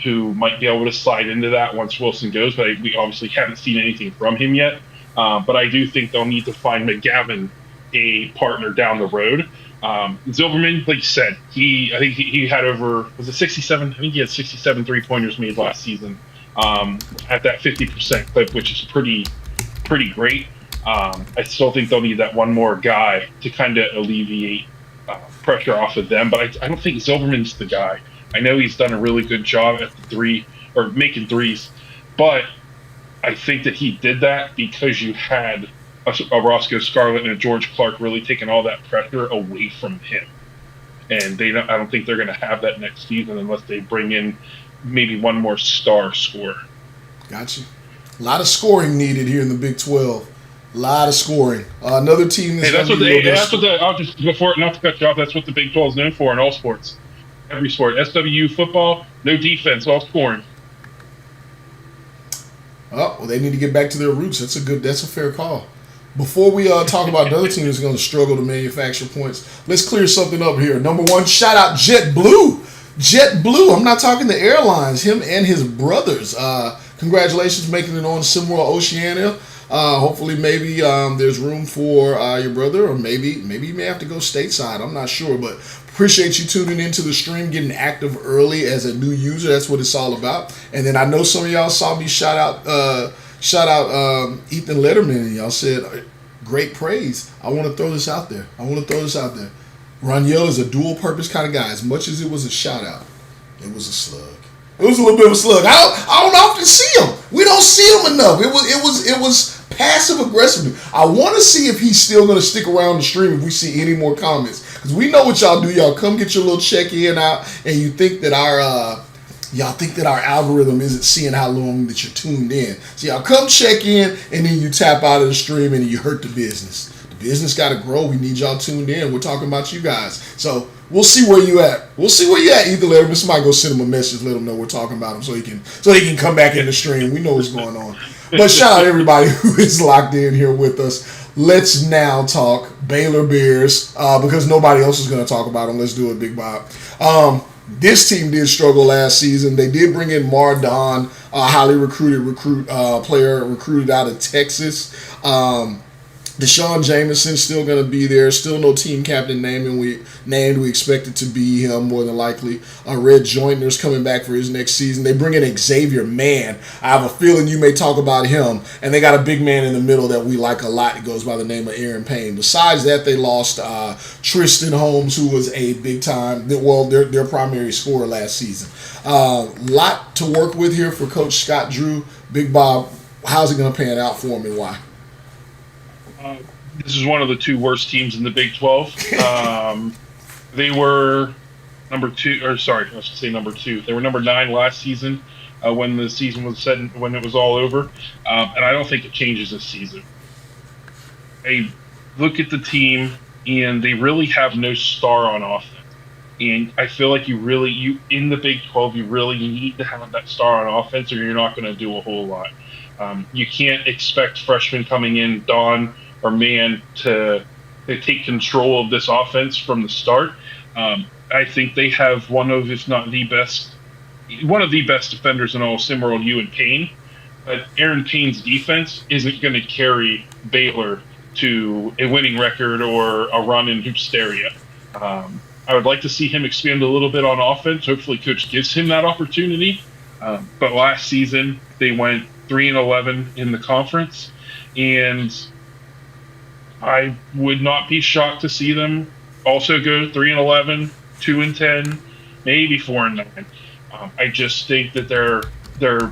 who might be able to slide into that once Wilson goes. But we obviously haven't seen anything from him yet. But I do think they'll need to find McGavin a partner down the road. Zilberman, like you said, I think he had over, was it 67? I think he had 67 3-pointers made last season at that 50% clip, which is pretty great. I still think they'll need that one more guy to kind of alleviate pressure off of them, but I don't think Zilberman's the guy. I know he's done a really good job at the three, or making threes, but I think that he did that because you had a Roscoe Scarlett and a George Clark really taking all that pressure away from him. And I don't think they're going to have that next season unless they bring in maybe one more star scorer. Gotcha. A lot of scoring needed here in the Big 12. A lot of scoring. Another team that's I'll just, before, not to cut you off, that's what the Big 12 is known for in all sports. Every sport. SWU football, no defense, all scoring. Oh, well, they need to get back to their roots. That's a fair call. Before we talk about another team that's going to struggle to manufacture points, let's clear something up here. Number one, shout out JetBlue. JetBlue, I'm not talking the airlines, him and his brothers. Congratulations making it on SimWorld Oceania. Hopefully maybe there's room for your brother, or maybe you may have to go stateside. I'm not sure, but appreciate you tuning into the stream, getting active early as a new user. That's what it's all about. And then I know some of y'all saw me shout out Ethan Letterman, and y'all said great praise. I want to throw this out there. Roniel is a dual purpose kind of guy. As much as it was a shout out, it was a slug. It was a little bit of a slug. I don't often see him. We don't see him enough. It was passive aggressive. I want to see if he's still going to stick around the stream if we see any more comments, because we know what y'all do. Y'all come get your little check in out, and you think that our algorithm isn't seeing how long that you're tuned in. So y'all come check in, and then you tap out of the stream, and you hurt the business. The business got to grow. We need y'all tuned in. We're talking about you guys. So we'll see where you at. Either Letterman, somebody go send him a message, let him know we're talking about him so he can come back in the stream. We know what's going on. But shout out everybody who is locked in here with us. Let's now talk Baylor Bears because nobody else is going to talk about them. Let's do it, Big Bob. This team did struggle last season. They did bring in Mardon, a highly recruited player recruited out of Texas. Deshaun Jameson's still going to be there. Still no team captain named. We expect it to be him more than likely. Red Joyner's coming back for his next season. They bring in Xavier Mann. I have a feeling you may talk about him. And they got a big man in the middle that we like a lot. It goes by the name of Aaron Payne. Besides that, they lost Tristan Holmes, who was a big time, their primary scorer last season. Lot to work with here for Coach Scott Drew. Big Bob, how's it going to pan out for him and why? This is one of the two worst teams in the Big 12. They were number 2. They were number 9 last season when the season was set, when it was all over. And I don't think it changes this season. I look at the team, and they really have no star on offense. And I feel like you in the Big 12, you really need to have that star on offense, or you're not going to do a whole lot. You can't expect freshmen coming in, Don or Mann, to take control of this offense from the start. I think they have one of the best defenders in all SimWorld, U and Payne. But Aaron Payne's defense isn't going to carry Baylor to a winning record or a run in Hoopsteria. I would like to see him expand a little bit on offense. Hopefully, Coach gives him that opportunity. But last season, they went 3-11 in the conference, and I would not be shocked to see them also go 3-11, 2-10, maybe 4-9. I just think that they're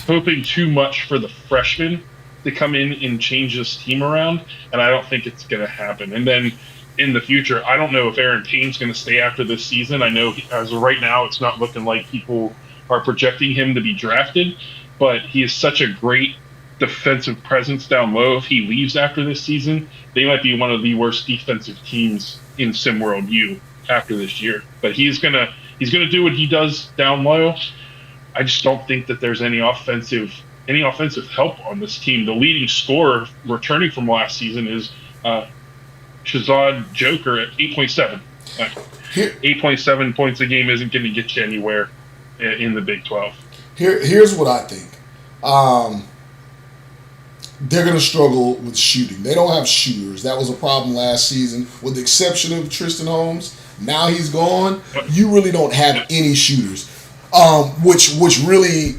hoping too much for the freshmen to come in and change this team around, and I don't think it's going to happen. And then in the future, I don't know if Aaron Payne's going to stay after this season. I know as of right now, it's not looking like people are projecting him to be drafted, but he is such a great defensive presence down low. If he leaves after this season, they might be one of the worst defensive teams in SimWorld U after this year. But he's gonna do what he does down low. I just don't think that there's any offensive help on this team. The leading scorer returning from last season is Shazad Joker at 8.7. 8.7 points a game isn't going to get you anywhere in the Big 12. Here's what I think. They're going to struggle with shooting. They don't have shooters. That was a problem last season, with the exception of Tristan Holmes. Now he's gone. You really don't have any shooters, which really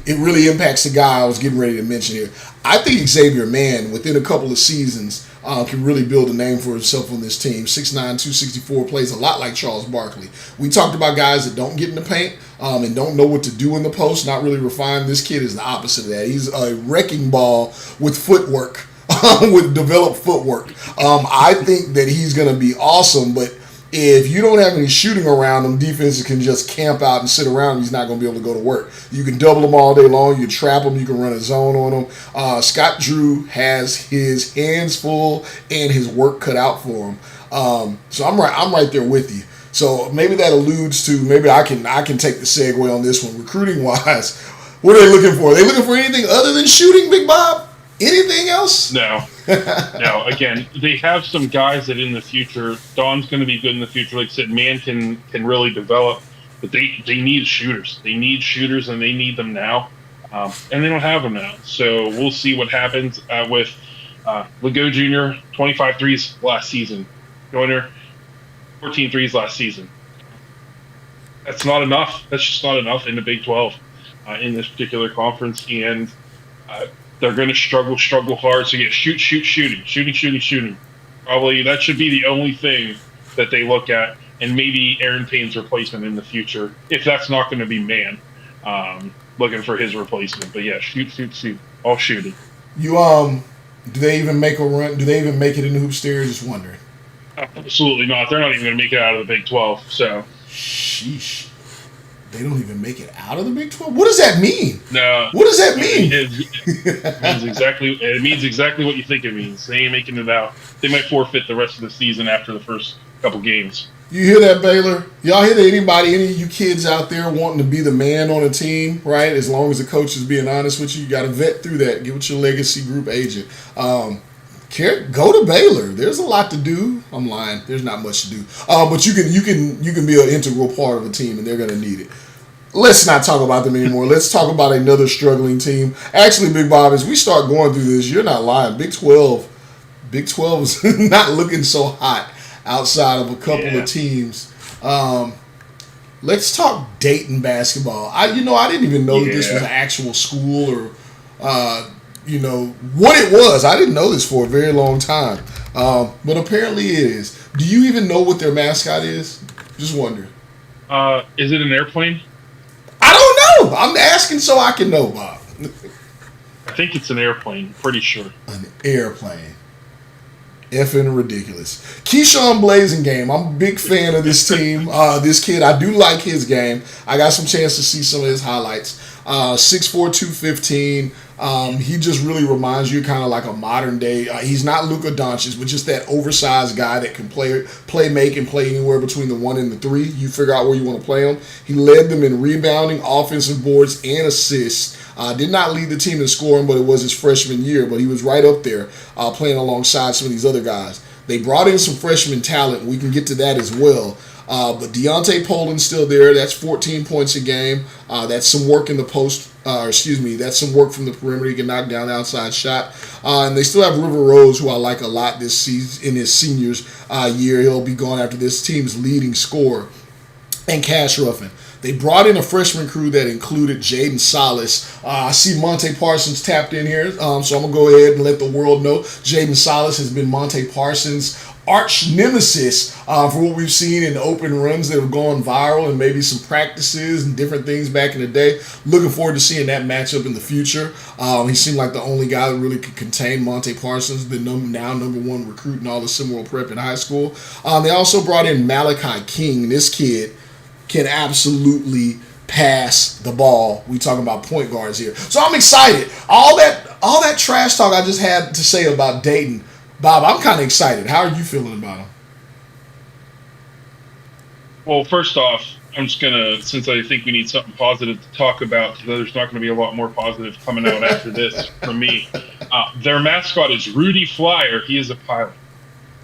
impacts the guy I was getting ready to mention here. I think Xavier Mann, within a couple of seasons, can really build a name for himself on this team. 6'9", 264, plays a lot like Charles Barkley. We talked about guys that don't get in the paint and don't know what to do in the post, not really refined. This kid is the opposite of that. He's a wrecking ball with footwork, with developed footwork. I think that he's going to be awesome, but if you don't have any shooting around him, defenses can just camp out and sit around. He's not going to be able to go to work. You can double him all day long. You trap him. You can run a zone on him. Scott Drew has his hands full and his work cut out for him. So I'm right there with you. So maybe that alludes to, maybe I can take the segue on this one. Recruiting wise, what are they looking for? Are they looking for anything other than shooting, Big Bob? Anything else? No. No, again, they have some guys that in the future, Don's going to be good in the future. Like I said, Mann can really develop, but they need shooters. They need shooters, and they need them now. And they don't have them now. So we'll see what happens with Legault Jr., 25 threes last season. Joyner, 14 threes last season. That's not enough. That's just not enough in the Big 12 in this particular conference. And they're going to struggle hard. So shooting. Probably that should be the only thing that they look at, and maybe Aaron Payne's replacement in the future, if that's not going to be Mann, looking for his replacement. But yeah, shoot, all shooting. Do they even make a run? Do they even make it into Hoopsteria? Just wondering. Absolutely not. They're not even going to make it out of the Big 12. So. Sheesh. They don't even make it out of the Big 12? What does that mean? No. What does that mean? It means exactly what you think it means. They ain't making it out. They might forfeit the rest of the season after the first couple games. You hear that, Baylor? Y'all hear that? Any of you kids out there wanting to be the man on a team, right? As long as the coach is being honest with you, you got to vet through that. Get with your legacy group agent. Go to Baylor. There's a lot to do. I'm lying. There's not much to do. But you can be an integral part of a team, and they're going to need it. Let's not talk about them anymore. Let's talk about another struggling team. Actually, Big Bob, as we start going through this, you're not lying. Big 12 is not looking so hot outside of a couple of teams. Let's talk Dayton basketball. I didn't even know that this was an actual school or what it was. I didn't know this for a very long time. But apparently it is. Do you even know what their mascot is? Just wondering. Is it an airplane? I don't know. I'm asking so I can know, Bob. I think it's an airplane. Pretty sure. An airplane. Effing ridiculous. Keyshawn Blazingame. I'm a big fan of this team. This kid, I do like his game. I got some chance to see some of his highlights. 6'4", 215. He just really reminds you kind of like a modern day. He's not Luka Doncic, but just that oversized guy that can play make and play anywhere between the 1 and the 3. You figure out where you want to play him. He led them in rebounding, offensive boards, and assists. Did not lead the team in scoring, but it was his freshman year. But he was right up there playing alongside some of these other guys. They brought in some freshman talent. We can get to that as well. But Deontay Poland's still there. That's 14 points a game. That's some work in the post. That's some work from the perimeter. He can knock down the outside shot. And they still have River Rose, who I like a lot this season in his seniors year. He'll be gone after this team's leading scorer. And Cash Ruffin. They brought in a freshman crew that included Jaden Salas. I see Monte Parsons tapped in here, so I'm going to go ahead and let the world know. Jaden Salas has been Monte Parsons' arch nemesis for what we've seen in open runs that have gone viral and maybe some practices and different things back in the day. Looking forward to seeing that matchup in the future. He seemed like the only guy that really could contain Monte Parsons, the now number 1 recruit in all the SimWorld Prep in high school. They also brought in Malachi King. This kid can absolutely pass the ball. We talking about point guards here. So I'm excited. All that trash talk I just had to say about Dayton, Bob, I'm kind of excited. How are you feeling about him? Well, first off, I'm just going to, since I think we need something positive to talk about, because there's not going to be a lot more positive coming out after this from me. Their mascot is Rudy Flyer. He is a pilot.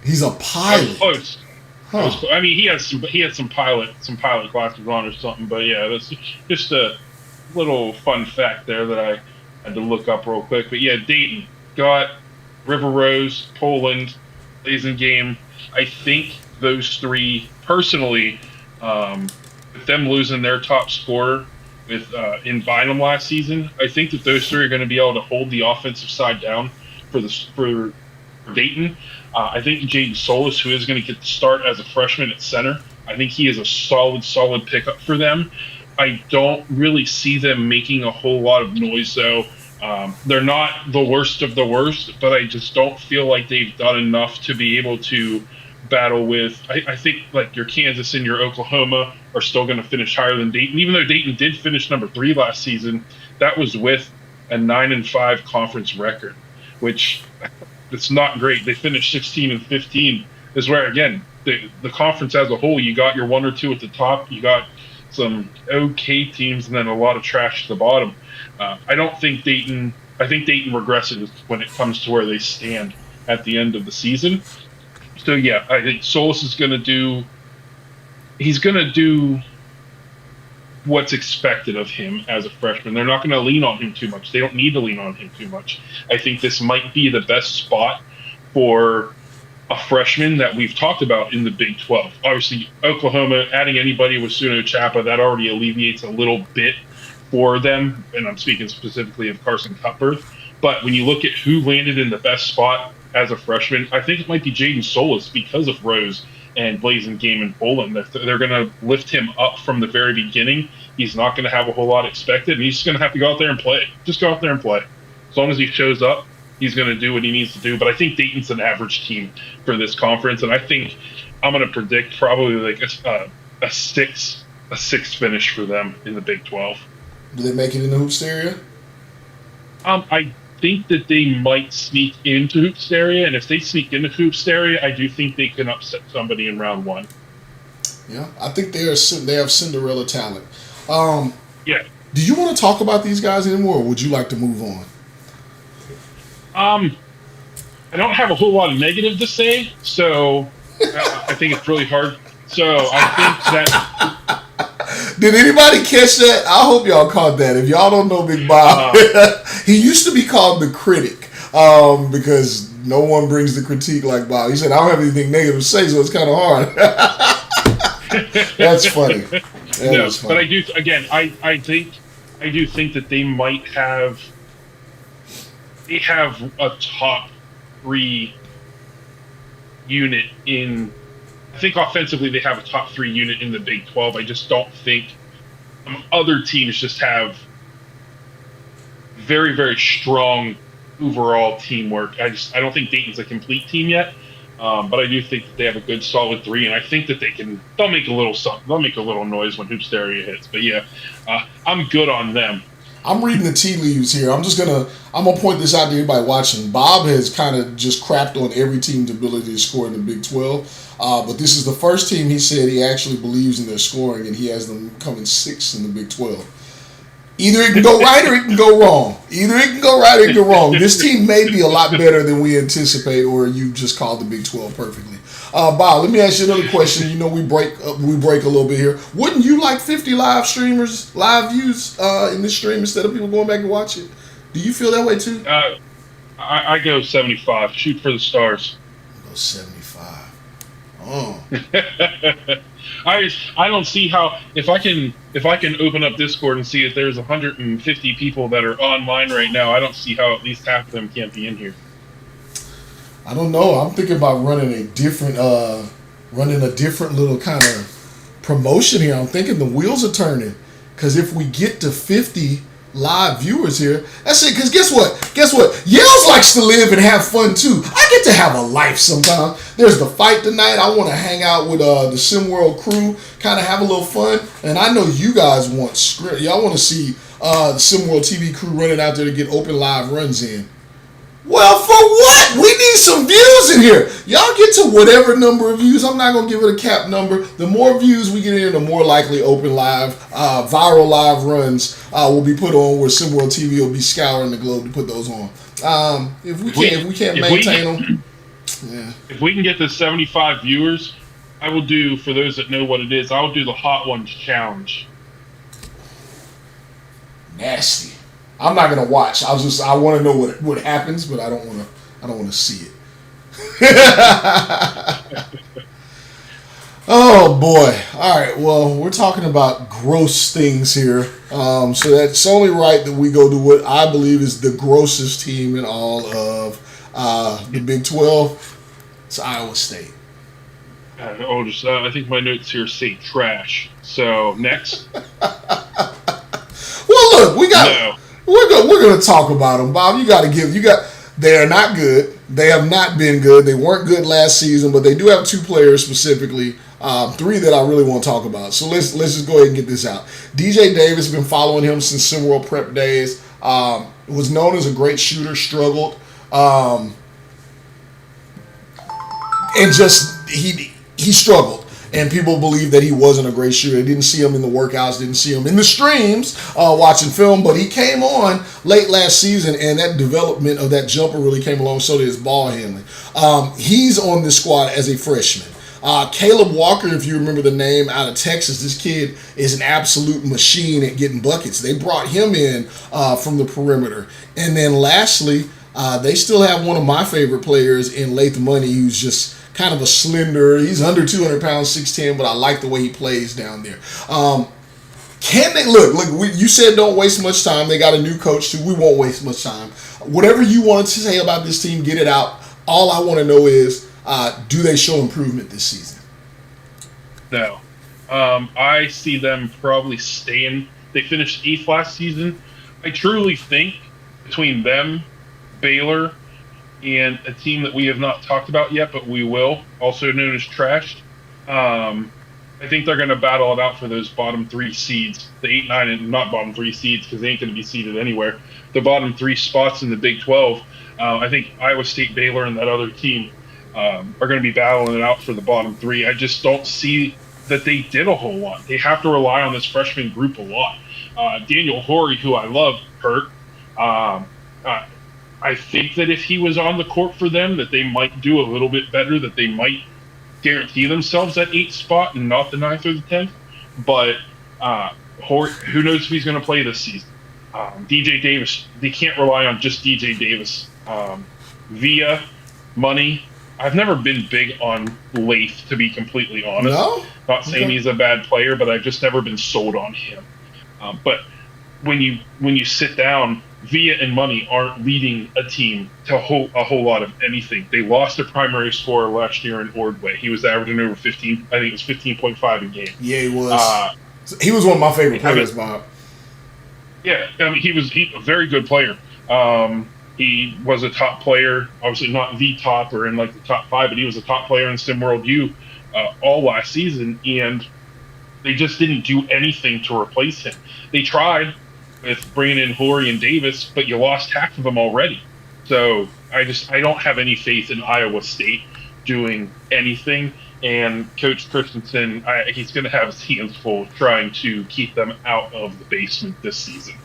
He's a pilot? Close. Huh. I mean, he had some pilot classes on or something, but yeah, that's just a little fun fact there that I had to look up real quick. But yeah, Dayton got River Rose, Poland, Blazingame. I think those 3 personally, with them losing their top scorer in Bynum last season, I think that those 3 are going to be able to hold the offensive side down for Dayton. I think Jaden Solis, who is going to get the start as a freshman at center, I think he is a solid pickup for them. I don't really see them making a whole lot of noise, though. They're not the worst of the worst, but I just don't feel like they've done enough to be able to battle with. I think like your Kansas and your Oklahoma are still going to finish higher than Dayton. Even though Dayton did finish number 3 last season, that was with a 9-5 conference record, which it's not great. They finished 16-15. Is where again the conference as a whole, you got your 1 or 2 at the top, you got some okay teams, and then a lot of trash at the bottom. I think Dayton regresses when it comes to where they stand at the end of the season. So yeah, I think Solis is going to do. He's going to do what's expected of him as a freshman. They're not going to lean on him too much. They don't need to lean on him too much. I think this might be the best spot for a freshman that we've talked about in the Big 12. Obviously, Oklahoma, adding anybody with Suno Chapa, that already alleviates a little bit for them, and I'm speaking specifically of Carson Cutbirth. But when you look at who landed in the best spot as a freshman, I think it might be Jaden Solis because of Rose and Blazingame and Poland. They're going to lift him up from the very beginning. He's not going to have a whole lot expected, and he's just going to have to go out there and play. Just go out there and play. As long as he shows up, he's going to do what he needs to do. But I think Dayton's an average team for this conference, and I think I'm going to predict probably like a 6 a sixth finish for them in the Big 12. Do they make it in the hoops area? I think that they might sneak into hoops area, and if they sneak into hoops area, I do think they can upset somebody in round one. Yeah, I think they have Cinderella talent. Yeah. Do you want to talk about these guys anymore, or would you like to move on? I don't have a whole lot of negative to say, so I think it's really hard. So I think that. Did anybody catch that? I hope y'all caught that. If y'all don't know Big Bob, he used to be called the critic because no one brings the critique like Bob. He said, I don't have anything negative to say, so it's kind of hard. That's funny. That is funny. But I do, again, I do think that they might have a top 3 unit in. I think offensively they have a top 3 unit in the Big 12. I just don't think other teams just have very, very strong overall teamwork. I don't think Dayton's a complete team yet, but I do think that they have a good solid 3, and I think that they'll make a little something. They'll make a little noise when Hoopsteria hits. But yeah, I'm good on them. I'm reading the tea leaves here. I'm gonna point this out to anybody watching. Bob has kind of just crapped on every team's ability to score in the Big 12, but this is the first team he said he actually believes in their scoring, and he has them coming 6th in the Big 12. Either it can go right or it can go wrong. This team may be a lot better than we anticipate, or you just called the Big 12 perfectly. Bob, let me ask you another question. You know, we break a little bit here. Wouldn't you like 50 live views in this stream instead of people going back and watch it? Do you feel that way too? I go 75. Shoot for the stars. Go 75. Oh. I don't see how if I can open up Discord and see if there's 150 people that are online right now, I don't see how at least half of them can't be in here. I don't know. I'm thinking about running a different little kind of promotion here. I'm thinking the wheels are turning, because if we get to 50 live viewers here, that's it. Because guess what? Yells likes to live and have fun too. I get to have a life sometimes. There's the fight tonight. I want to hang out with the SimWorld crew, kind of have a little fun. And I know you guys want script. Y'all want to see the SimWorld TV crew running out there to get open live runs in. Well, for what? We need some views in here. Y'all get to whatever number of views. I'm not going to give it a cap number. The more views we get in, the more likely open live, viral live runs will be put on, where SimWorld TV will be scouring the globe to put those on. If we can't maintain them. Yeah. If we can get to 75 viewers, I will do, for those that know what it is, I will do the Hot Ones Challenge. Nasty. I'm not gonna watch. I want to know what happens, but I don't want to see it. Oh boy! All right. Well, we're talking about gross things here, so that's only right that we go to what I believe is the grossest team in all of the Big 12. It's Iowa State. I think my notes here say trash. So next. Well, look, we got. No. We're gonna talk about them, Bob. They are not good. They have not been good. They weren't good last season, but they do have 2 players specifically, 3 that I really want to talk about. So let's just go ahead and get this out. DJ Davis, been following him since SimWorld Prep days. Was known as a great shooter, struggled, and just he struggled. And people believe that he wasn't a great shooter. They didn't see him in the workouts, didn't see him in the streams, watching film. But he came on late last season, and that development of that jumper really came along, so did his ball handling. He's on this squad as a freshman. Caleb Walker, if you remember the name, out of Texas, this kid is an absolute machine at getting buckets. They brought him in from the perimeter. And then lastly, they still have one of my favorite players in Latham Money, who's just kind of a slender, he's under 200 pounds, 6'10", but I like the way he plays down there. Can they look? You said don't waste much time. They got a new coach too. We won't waste much time. Whatever you wanted to say about this team, get it out. All I want to know is, do they show improvement this season? No. I see them probably staying. They finished 8th last season. I truly think between them, Baylor, and a team that we have not talked about yet, but we will, also known as Trashed, I think they're going to battle it out for those bottom 3 seeds, the 8, 9, and not bottom 3 seeds because they ain't going to be seeded anywhere. The bottom 3 spots in the Big 12. I think Iowa State, Baylor, and that other team are going to be battling it out for the bottom 3. I just don't see that they did a whole lot. They have to rely on this freshman group a lot. Daniel Horry, who I love, hurt. I think that if he was on the court for them, that they might do a little bit better, that they might guarantee themselves that 8th spot and not the 9th or the 10th. But who knows if he's going to play this season. DJ Davis, they can't rely on just DJ Davis. Via money, I've never been big on Lath, to be completely honest. No? Not saying he's a bad player, but I've just never been sold on him. But when you sit down, Via and Money aren't leading a team to a whole lot of anything. They lost a primary scorer last year in Ordway. He was averaging over 15. I think it was 15.5 a game. Yeah, he was. He was one of my favorite players, Bob. Yeah, I mean, he's a very good player. He was a top player, obviously not the top or in like the top 5, but he was a top player in SimWorld U all last season, and they just didn't do anything to replace him. They tried with bringing in Horry and Davis, but you lost half of them already. So I don't have any faith in Iowa State doing anything. And Coach Christensen, he's going to have his hands full trying to keep them out of the basement this season.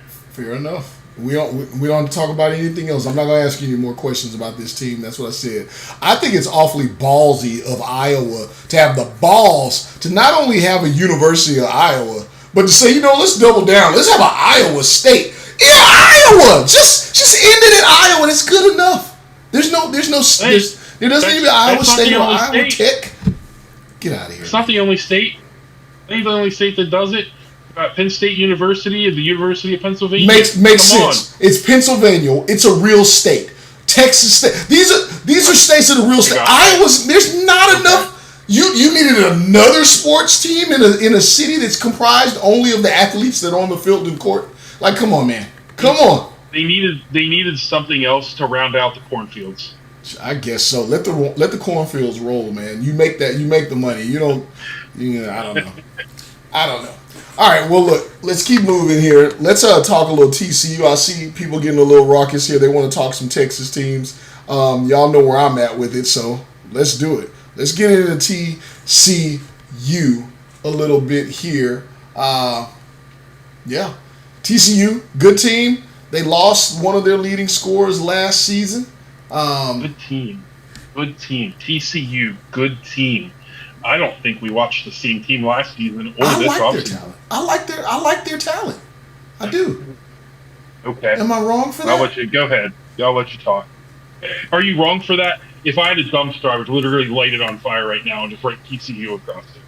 Fair enough. We don't talk about anything else. I'm not going to ask you any more questions about this team. That's what I said. I think it's awfully ballsy of Iowa to have the balls to not only have a University of Iowa, but to say, let's double down. Let's have an Iowa State. Yeah, Iowa. Just end it in Iowa. That's good enough. There doesn't even be Iowa State or Iowa Tech. Get out of here. It's not the only state. I think the only state that does it. Penn State University and the University of Pennsylvania. Makes sense. It's Pennsylvania. It's a real state. Texas State. These are states that are real state. Iowa's. There's not enough. You needed another sports team in a city that's comprised only of the athletes that are on the field and court. Like, come on, man. Come on. They needed something else to round out the cornfields. I guess so. Let the cornfields roll, man. You make the money. You don't. I don't know. I don't know. All right, well, look, let's keep moving here. Let's talk a little TCU. I see people getting a little raucous here. They want to talk some Texas teams. Y'all know where I'm at with it, so let's do it. Let's get into TCU a little bit here. Yeah, TCU, good team. They lost one of their leading scorers last season. Good team. TCU, good team. I don't think we watched the same team last season or this offseason. I like their talent. I do. Okay. Am I wrong for that? Go ahead. I'll let you talk. Are you wrong for that? If I had a dumpster, I would literally light it on fire right now and just write TCU across it.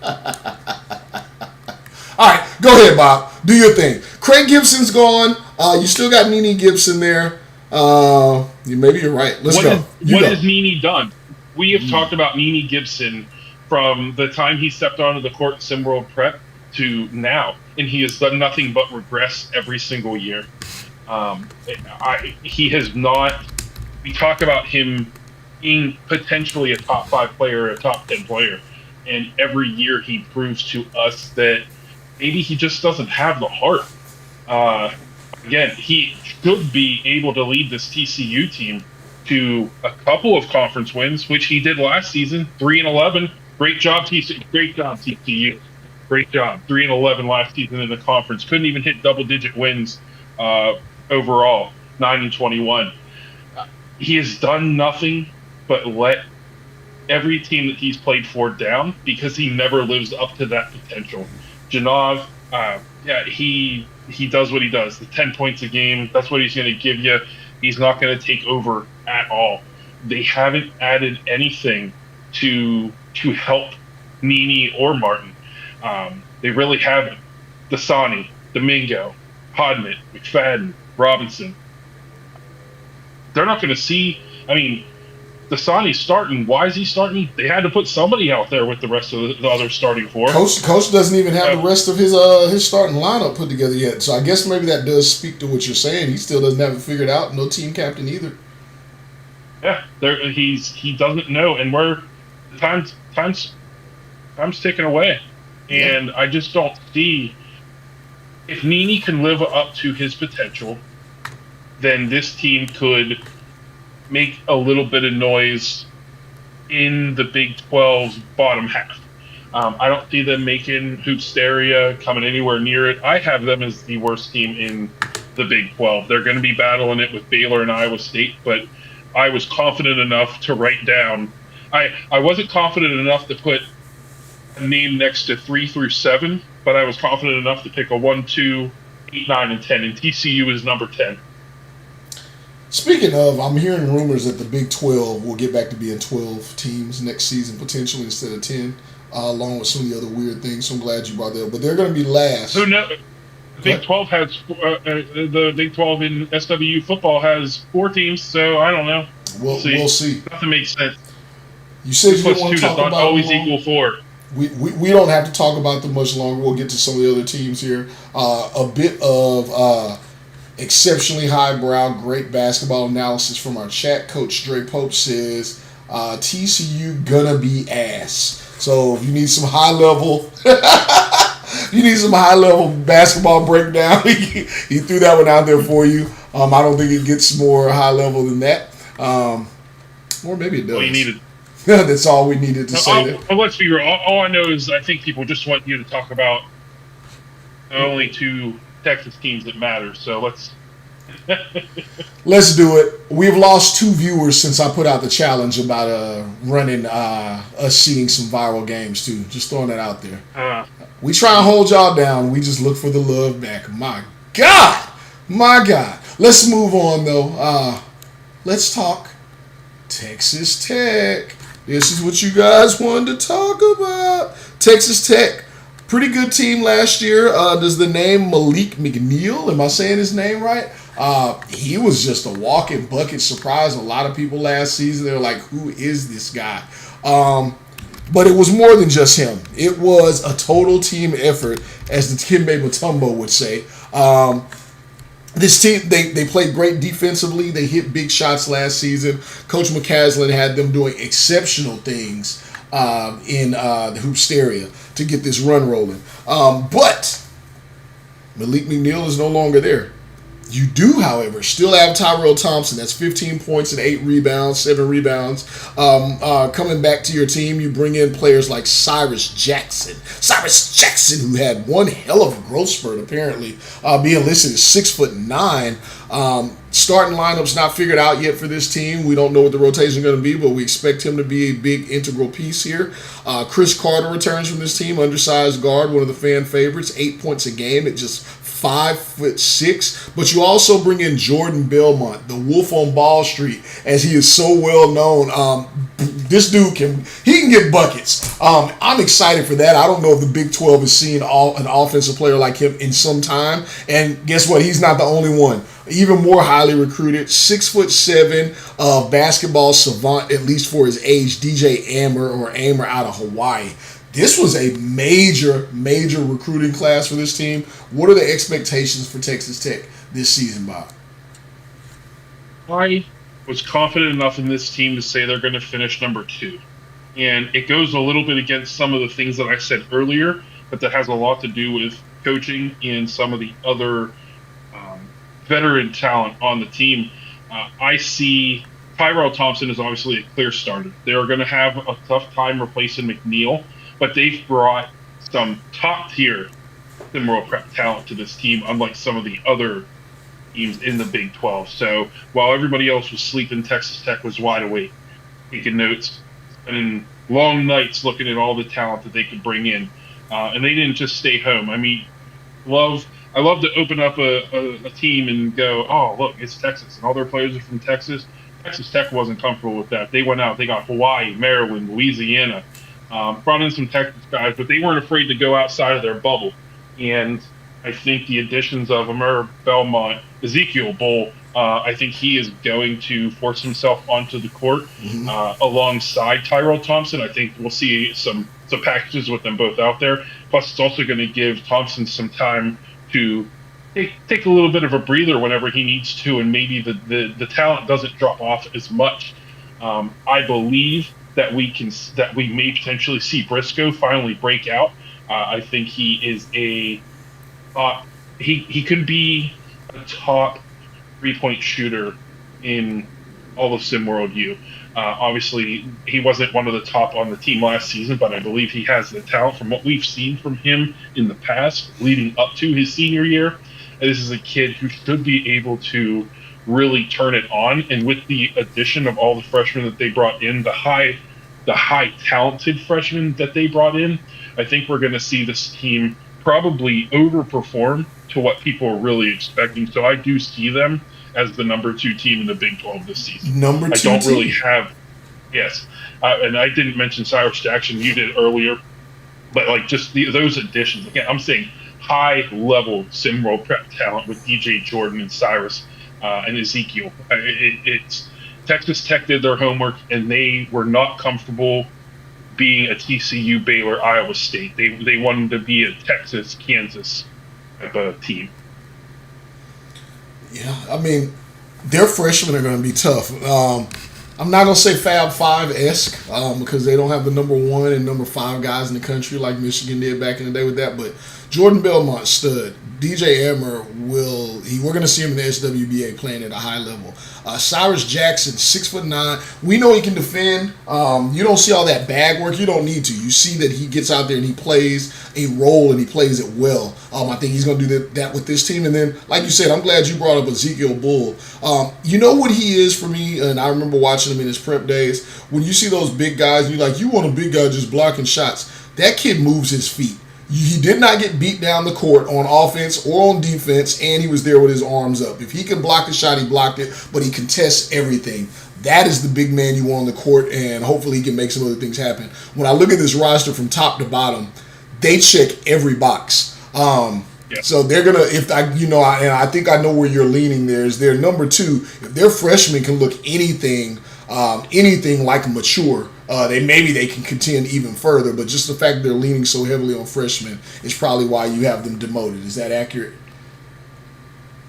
All right, go ahead, Bob. Do your thing. Craig Gibson's gone. You still got Nene Gibson there. Maybe you're right. Let's go. What has Nene done? We have talked about Nene Gibson from the time he stepped onto the court in SimWorld Prep to now, and he has done nothing but regress every single year. He has not. We talk about him being potentially a top 5 player, a top 10 player, and every year he proves to us that maybe he just doesn't have the heart. Again, he should be able to lead this TCU team to a couple of conference wins, which he did last season, 3-11. Great job, TCU. Great job, TCU. Great job. 3-11 last season in the conference. Couldn't even hit double-digit wins overall, 9-21. He has done nothing but let every team that he's played for down because he never lives up to that potential. Janav, he does what he does. The 10 points a game, that's what he's going to give you. He's not going to take over at all. They haven't added anything to help Nene or Martin. They really haven't. Dasani, Domingo, Hodnett, McFadden, Robinson. They're not going to see. I mean, Dasani's starting. Why is he starting? They had to put somebody out there with the rest of the other starting 4. Coach doesn't even have the rest of his starting lineup put together yet. So I guess maybe that does speak to what you're saying. He still doesn't have it figured out. No team captain either. Yeah, he doesn't know, and we're times I'm sticking away. And I just don't see if Nini can live up to his potential, then this team could make a little bit of noise in the Big 12's bottom half. I don't see them making Hoopsteria, coming anywhere near it. I have them as the worst team in the Big 12. They're going to be battling it with Baylor and Iowa State, but I was confident enough to write down. I wasn't confident enough to put a name next to 3 through 7, but I was confident enough to pick a 1, 2, 8, 9, and 10, and TCU is number 10. Speaking of, I'm hearing rumors that the Big 12 will get back to being 12 teams next season, potentially instead of 10, along with some of the other weird things. So I'm glad you brought that up. But they're going to be last. Who knows? The Big 12 has the Big 12 in SWU football has 4 teams, so I don't know. We'll see. Nothing makes sense. You said you 2 didn't want to does talk not about always them equal 4. We don't have to talk about them much longer. We'll get to some of the other teams here. A bit of exceptionally highbrow, great basketball analysis from our chat. Coach Dre Pope says TCU gonna be ass. So if you need some high level, basketball breakdown, he threw that one out there for you. I don't think it gets more high level than that, or maybe it does. Well, you needed. That's all we needed to say there. Let's be real. All I know is I think people just want you to talk about the only 2 Texas teams that matter. So let's do it. We've lost 2 viewers since I put out the challenge about running us seeing some viral games too. Just throwing that out there. We try and hold y'all down. We just look for the love back. My God. Let's move on though. Let's talk Texas Tech. This is what you guys wanted to talk about. Texas Tech, pretty good team last year. Does the name Malik McNeil, am I saying his name right? He was just a walking bucket, surprised a lot of people last season. They were like, who is this guy? But it was more than just him. It was a total team effort, as the Dikembe Mutombo would say. This team, they played great defensively. They hit big shots last season. Coach McCaslin had them doing exceptional things in the Hoopsteria to get this run rolling. But Malik McNeil is no longer there. You do, however, still have Tyrell Thompson. That's 15 points and 8 rebounds, 7 rebounds. Coming back to your team, you bring in players like Cyrus Jackson, who had one hell of a growth spurt, apparently, being listed as 6'9". Starting lineup's not figured out yet for this team. We don't know what the rotation is going to be, but we expect him to be a big integral piece here. Chris Carter returns from this team, undersized guard, one of the fan favorites, 8 points a game at just 5'6", but you also bring in Jordan Belmont, the Wolf on Ball Street, as he is so well known. This dude can get buckets. I'm excited for that. I don't know if the Big 12 has seen an offensive player like him in some time, and guess what? He's not the only one. Even more highly recruited, 6'7", basketball savant, at least for his age, DJ Amer out of Hawaii. This was a major recruiting class for this team. What are the expectations for Texas Tech this season, Bob? I was confident enough in this team to say they're going to finish number 2. And it goes a little bit against some of the things that I said earlier, but that has a lot to do with coaching and some of the other veteran talent on the team. I see Tyrell Thompson is obviously a clear starter. They're going to have a tough time replacing McNeil, but they've brought some top-tier SimWorld Prep talent to this team, unlike some of the other teams in the Big 12. So while everybody else was sleeping, Texas Tech was wide awake, taking notes, spending long nights looking at all the talent that they could bring in. And they didn't just stay home. I mean, I love to open up a team and go, oh, look, it's Texas, and all their players are from Texas. Texas Tech wasn't comfortable with that. They went out. They got Hawaii, Maryland, Louisiana, brought in some Texas guys, but they weren't afraid to go outside of their bubble. And I think the additions of Amir Belmont, Ezekiel Bull, I think he is going to force himself onto the court alongside Tyrell Thompson. I think we'll see some packages with them both out there. Plus, it's also going to give Thompson some time to take a little bit of a breather whenever he needs to, and maybe the talent doesn't drop off as much. I believe that we may potentially see Briscoe finally break out. I think he is he could be a top 3-point shooter in all of SimWorld U. Obviously, he wasn't one of the top on the team last season, but I believe he has the talent from what we've seen from him in the past, leading up to his senior year. And this is a kid who should be able to really turn it on. And with the addition of all the freshmen that they brought in, the high talented freshmen that they brought in, I think we're going to see this team probably overperform to what people are really expecting. So I do see them as the number 2 team in the Big 12 this season. Number 2 I don't team? really have, yes. And I didn't mention Cyrus Jackson. You did earlier. But like just those additions, again, I'm saying high-level SimWorld prep talent with DJ Jordan and Cyrus and Ezekiel. It's Texas Tech did their homework, and they were not comfortable being a TCU, Baylor, Iowa State. They wanted to be a Texas, Kansas type of team. Yeah, I mean, their freshmen are going to be tough. I'm not going to say Fab 5-esque because they don't have the number 1 and number 5 guys in the country like Michigan did back in the day with that. But Jordan Belmont, stud. DJ Emmer we're going to see him in the SWBA playing at a high level. Cyrus Jackson, 6'9". We know he can defend. You don't see all that bag work. You don't need to. You see that he gets out there and he plays a role and he plays it well. I think he's going to do that with this team. And then, like you said, I'm glad you brought up Ezekiel Bull. You know what he is for me, and I remember watching him in his prep days. When you see those big guys, you're like, you want a big guy just blocking shots. That kid moves his feet. He did not get beat down the court on offense or on defense, and he was there with his arms up. If he can block a shot, he blocked it, but he contests everything. That is the big man you want on the court, and hopefully he can make some other things happen. When I look at this roster from top to bottom, they check every box. So they're gonna, and I think I know where you're leaning. There is their number 2. If their freshmen can look anything like mature, they can contend even further. But just the fact that they're leaning so heavily on freshmen is probably why you have them demoted. Is that accurate?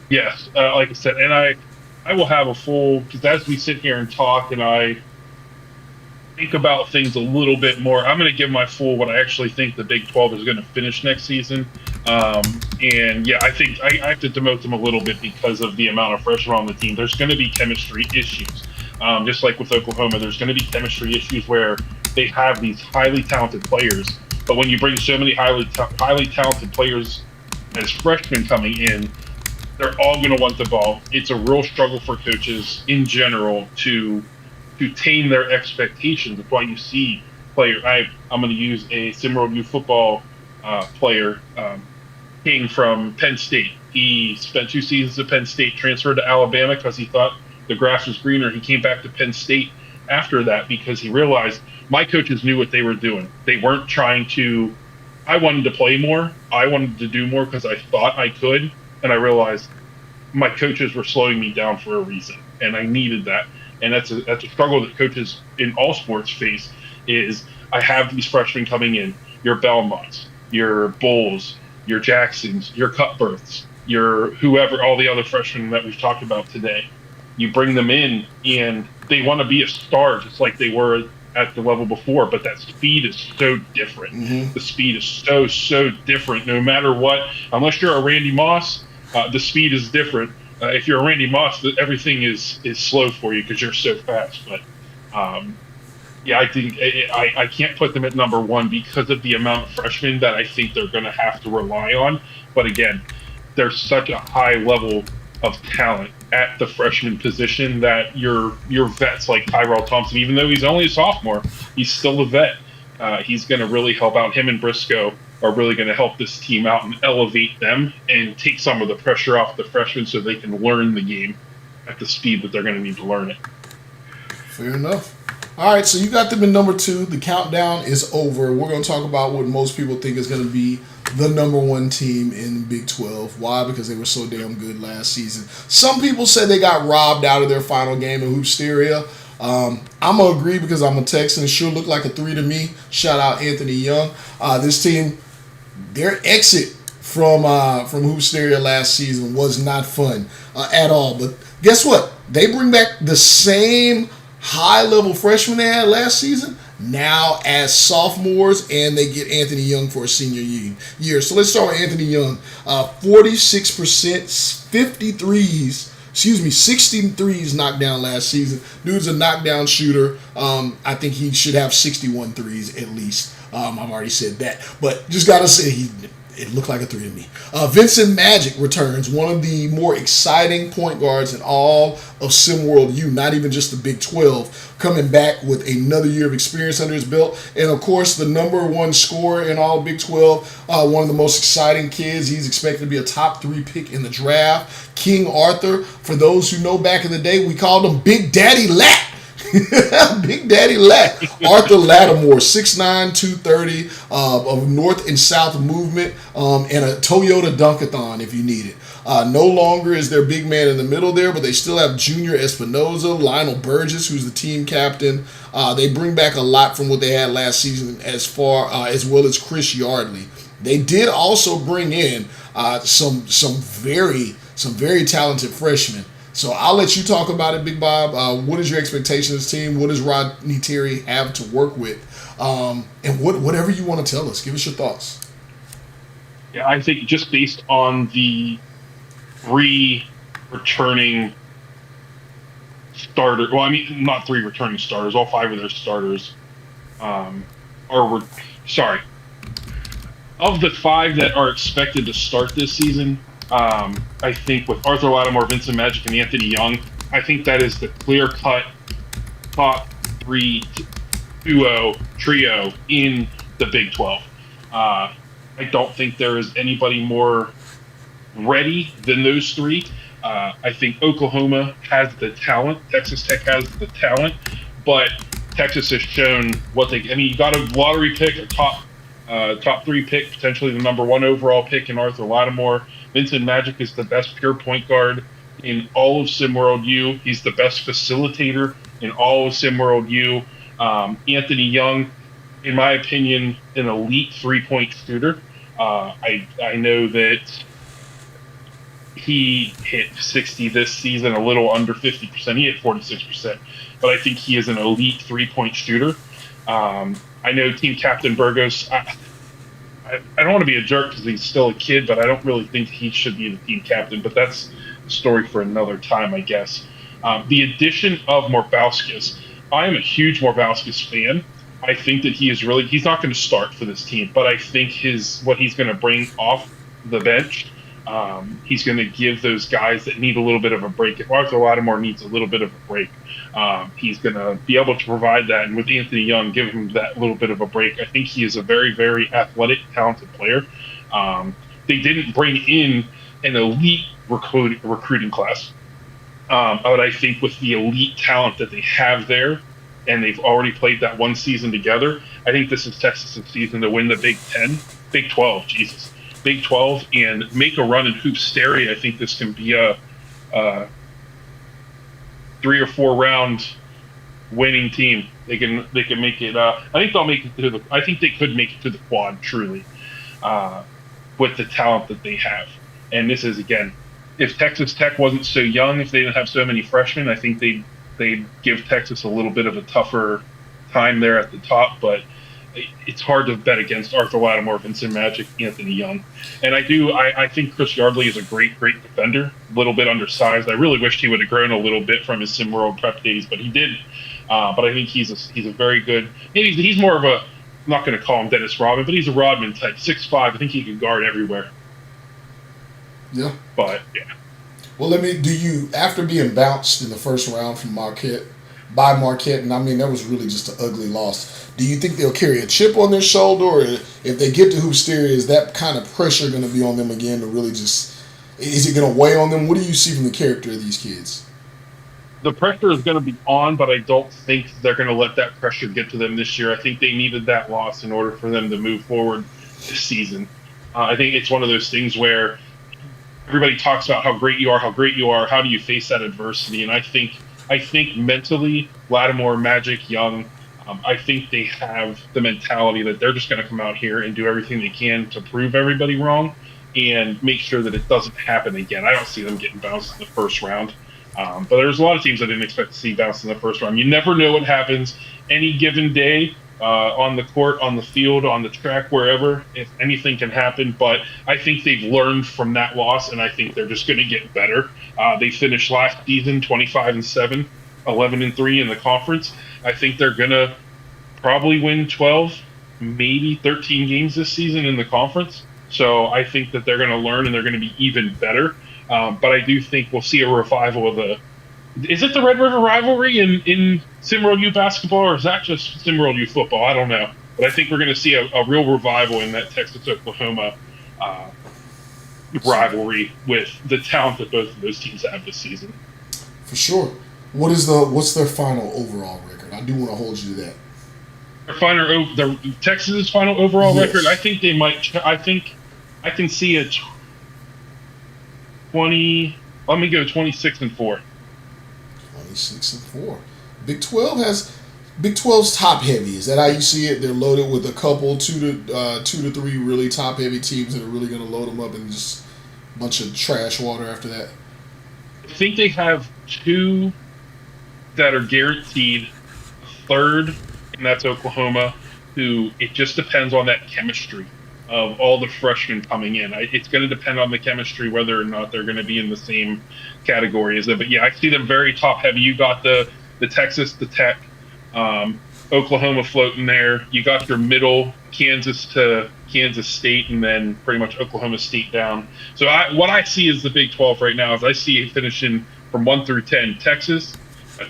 Yes, like I said, and I will have a full, because as we sit here and talk and I think about things a little bit more, I'm going to give my full what I actually think the Big 12 is going to finish next season. And yeah, I think I have to demote them a little bit because of the amount of freshmen on the team. There's going to be chemistry issues. Just like with Oklahoma, there's going to be chemistry issues where they have these highly talented players. But when you bring so many highly talented players as freshmen coming in, they're all going to want the ball. It's a real struggle for coaches in general to tame their expectations. That's why you see players. I'm going to use a SimWorld U football player, King from Penn State. He spent 2 seasons at Penn State, transferred to Alabama because he thought the grass was greener. He came back to Penn State after that because he realized my coaches knew what they were doing. They weren't trying to. I wanted to play more. I wanted to do more because I thought I could, and I realized my coaches were slowing me down for a reason, and I needed that. And that's a struggle that coaches in all sports face. Is I have these freshmen coming in, your Belmonts, your Bulls, your Jacksons, your Cutbirths, your whoever, all the other freshmen that we've talked about today. You bring them in, and they want to be a star just like they were at the level before, but that speed is so different. Mm-hmm. The speed is so different. No matter what, unless you're a Randy Moss, the speed is different. If you're a Randy Moss, everything is slow for you because you're so fast. But yeah, I think I can't put them at number 1 because of the amount of freshmen that I think they're going to have to rely on. But again, there's such a high level of talent at the freshman position that your vets like Tyrell Thompson, even though he's only a sophomore, he's still a vet. He's going to really help out. Him and Briscoe are really going to help this team out and elevate them and take some of the pressure off the freshmen so they can learn the game at the speed that they're going to need to learn it. Fair enough. All right, so you got them in number 2. The countdown is over. We're going to talk about what most people think is going to be the number 1 team in Big 12. Why? Because they were so damn good last season. Some people said they got robbed out of their final game in Hoopsteria. I'm going to agree because I'm a Texan. It sure looked like a 3 to me. Shout out Anthony Young. This team, their exit from Hoopsteria last season was not fun at all. But guess what? They bring back the same high-level freshmen they had last season now as sophomores, and they get Anthony Young for a senior year. So let's start with Anthony Young. 46%, 63s knocked down last season. Dude's a knockdown shooter. I think he should have 61 threes at least. I've already said that. But just got to say, it looked like a 3 to me. Vincent Magic returns, one of the more exciting point guards in all of SimWorld U, not even just the Big 12, coming back with another year of experience under his belt. And, of course, the number 1 scorer in all Big 12, one of the most exciting kids. He's expected to be a top 3 pick in the draft. King Arthur, for those who know back in the day, we called him Big Daddy Lat. Big Daddy Lat. Arthur Lattimore, 6'9", 230, of North and South movement, and a Toyota Dunkathon if you need it. No longer is their big man in the middle there, but they still have Junior Espinoza, Lionel Burgess, who's the team captain. They bring back a lot from what they had last season as well as Chris Yardley. They did also bring in some very talented freshmen. So I'll let you talk about it, Big Bob. What is your expectation of this team? What does Rodney Terry have to work with? And whatever you want to tell us, give us your thoughts. Yeah, I think just based on the 3 returning starters, well, I mean, not 3 returning starters, all 5 of their starters of the 5 that are expected to start this season, I think with Arthur Lattimore, Vincent Magic, and Anthony Young, I think that is the clear-cut top 3 duo trio in the Big 12. I don't think there is anybody more ready than those 3. I think Oklahoma has the talent. Texas Tech has the talent, but Texas has shown what they. I mean, you got a lottery pick, a top 3 pick, potentially the number 1 overall pick in Arthur Lattimore. Vincent Magic is the best pure point guard in all of SimWorld U. He's the best facilitator in all of SimWorld U. Anthony Young, in my opinion, an elite 3-point shooter. I know that he hit 60 this season, a little under 50%. He hit 46%, but I think he is an elite 3-point shooter. I know team captain Burgos. I don't want to be a jerk because he's still a kid, but I don't really think he should be the team captain. But that's a story for another time, I guess. The addition of Morbauskis. I am a huge Morbauskis fan. I think that he's not going to start for this team, but I think what he's going to bring off the bench, he's going to give those guys that need a little bit of a break. If Arthur Lattimore needs a little bit of a break, he's going to be able to provide that. And with Anthony Young, give him that little bit of a break. I think he is a very, very athletic, talented player. They didn't bring in an elite recruiting class. But I think with the elite talent that they have there, and they've already played that one season together, I think this is Texas' season to win the Big 12, and make a run in Hoopsteria. I think this can be a 3 or 4 round winning team. They can make it. I think they'll make it to the. I think they could make it to the quad truly, with the talent that they have. And this is, again, if Texas Tech wasn't so young, if they didn't have so many freshmen, I think they'd give Texas a little bit of a tougher time there at the top. But it's hard to bet against Arthur Lattimore, Vincent Magic, Anthony Young. And I think Chris Yardley is a great defender, a little bit undersized. I really wished he would have grown a little bit from his SimWorld prep days, but he did. But I think he's a very good, maybe he's more of a, I'm not going to call him Dennis Rodman, but he's a Rodman type, 6'5". I think he can guard everywhere. Yeah. But, yeah. Well, after being bounced in the first round from Marquette, and I mean, that was really just an ugly loss, do you think they'll carry a chip on their shoulder, or if they get to Hoopsteria, is that kind of pressure going to be on them again to really is it going to weigh on them? What do you see from the character of these kids? The pressure is going to be on, but I don't think they're going to let that pressure get to them this year. I think they needed that loss in order for them to move forward this season. I think it's one of those things where everybody talks about how great you are, how do you face that adversity? And I think mentally, Lattimore, Magic, Young, I think they have the mentality that they're just going to come out here and do everything they can to prove everybody wrong and make sure that it doesn't happen again. I don't see them getting bounced in the first round. But there's a lot of teams I didn't expect to see bounce in the first round. You never know what happens any given day on the court, on the field, on the track, wherever. If anything can happen. But I think they've learned from that loss, and I think they're just going to get better. They finished last season 25-7, 11-3 in the conference. I think they're going to probably win 12, maybe 13 games this season in the conference. So I think that they're going to learn and they're going to be even better. But I do think we'll see a revival of the. Is it the Red River rivalry in SimWorld U basketball, or is that just SimWorld U football? I don't know. But I think we're going to see a real revival in that Texas-Oklahoma rivalry with the talent that both of those teams have this season. For sure. What's their final overall record? I do want to hold you to that. The Texas's final overall Yes. record. I think they might. I think I can see a 20. Let me go 26-4. 26-4. Big 12's top heavy. Is that how you see it? They're loaded with a couple, two to three really top heavy teams that are really going to load them up and just a bunch of trash water after that. I think they have two that are guaranteed. Third, and that's Oklahoma, who it just depends on that chemistry of all the freshmen coming in. It's going to depend on the chemistry whether or not they're going to be in the same category as them. But yeah, I see them very top heavy. You got the Texas, the Tech, Oklahoma floating there. You got your middle, Kansas to Kansas State, and then pretty much Oklahoma State down. So what I see is the Big 12 right now is I see it finishing from 1 through 10. Texas,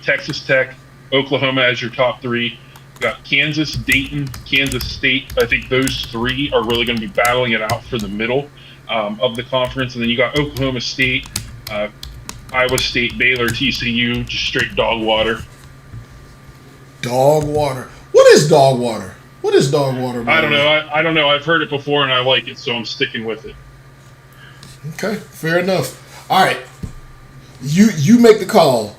Texas Tech, Oklahoma as your top three. You got Kansas, Dayton, Kansas State. I think those three are really going to be battling it out for the middle of the conference. And then you got Oklahoma State, Iowa State, Baylor, TCU, just straight dog water. Dog water. What is dog water? What is dog water? I don't know. I don't know. I've heard it before and I like it, so I'm sticking with it. Okay, fair enough. All right, you make the call.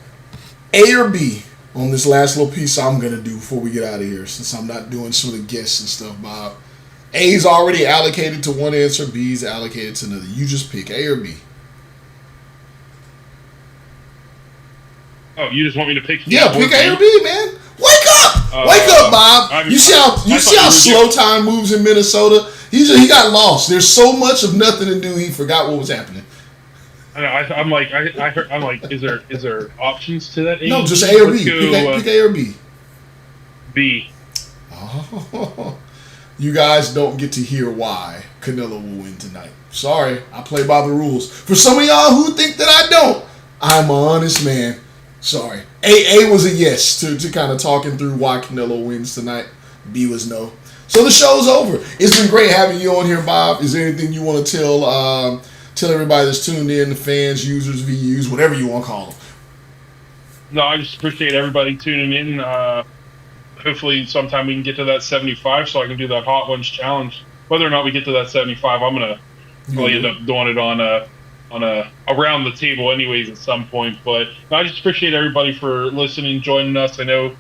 A or B on this last little piece I'm gonna do before we get out of here, since I'm not doing some of the guests and stuff, Bob. A's already allocated to one answer. B's allocated to another. You just pick A or B. Oh, you just want me to pick? Yeah, pick A or B, man. Wake up! Wake up, Bob. You see how slow time moves in Minnesota? He got lost. There's so much of nothing to do. He forgot what was happening. I'm like, is there options to that? No, just A or B. Pick A or B. B. Oh, you guys don't get to hear why Canelo will win tonight. Sorry, I play by the rules. For some of y'all who think that I don't, I'm an honest man. Sorry. A was a yes to kind of talking through why Canelo wins tonight. B was no. So the show's over. It's been great having you on here, Bob. Is there anything you want to tell everybody that's tuned in, the fans, users, VUs, whatever you want to call them? No, I just appreciate everybody tuning in. Hopefully sometime we can get to that 75 so I can do that Hot Ones challenge. Whether or not we get to that 75, I'm going to probably end up doing it on a around the table anyways at some point. But I just appreciate everybody for listening, joining us. I know,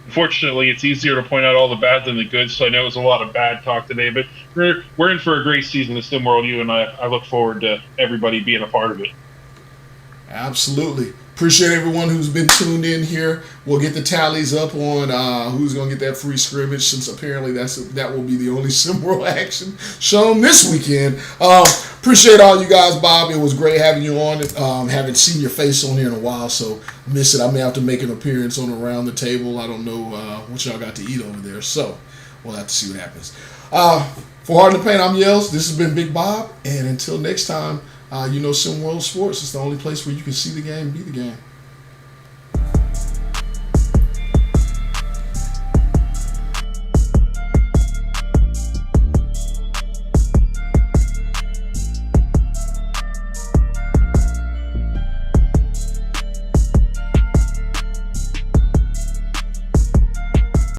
unfortunately, it's easier to point out all the bad than the good, so I know it was a lot of bad talk today. But we're in for a great season of SimWorld U, and I look forward to everybody being a part of it. Absolutely. Appreciate everyone who's been tuned in here. We'll get the tallies up on who's going to get that free scrimmage, since apparently that will be the only SimWorld action shown this weekend. Appreciate all you guys, Bob. It was great having you on. Haven't seen your face on here in a while, so miss it. I may have to make an appearance on Around the Table. I don't know what y'all got to eat over there, so we'll have to see what happens. For Hard in the Paint, I'm Yells. This has been Big Bob, and until next time, SimWorld Sports is the only place where you can see the game, be the game.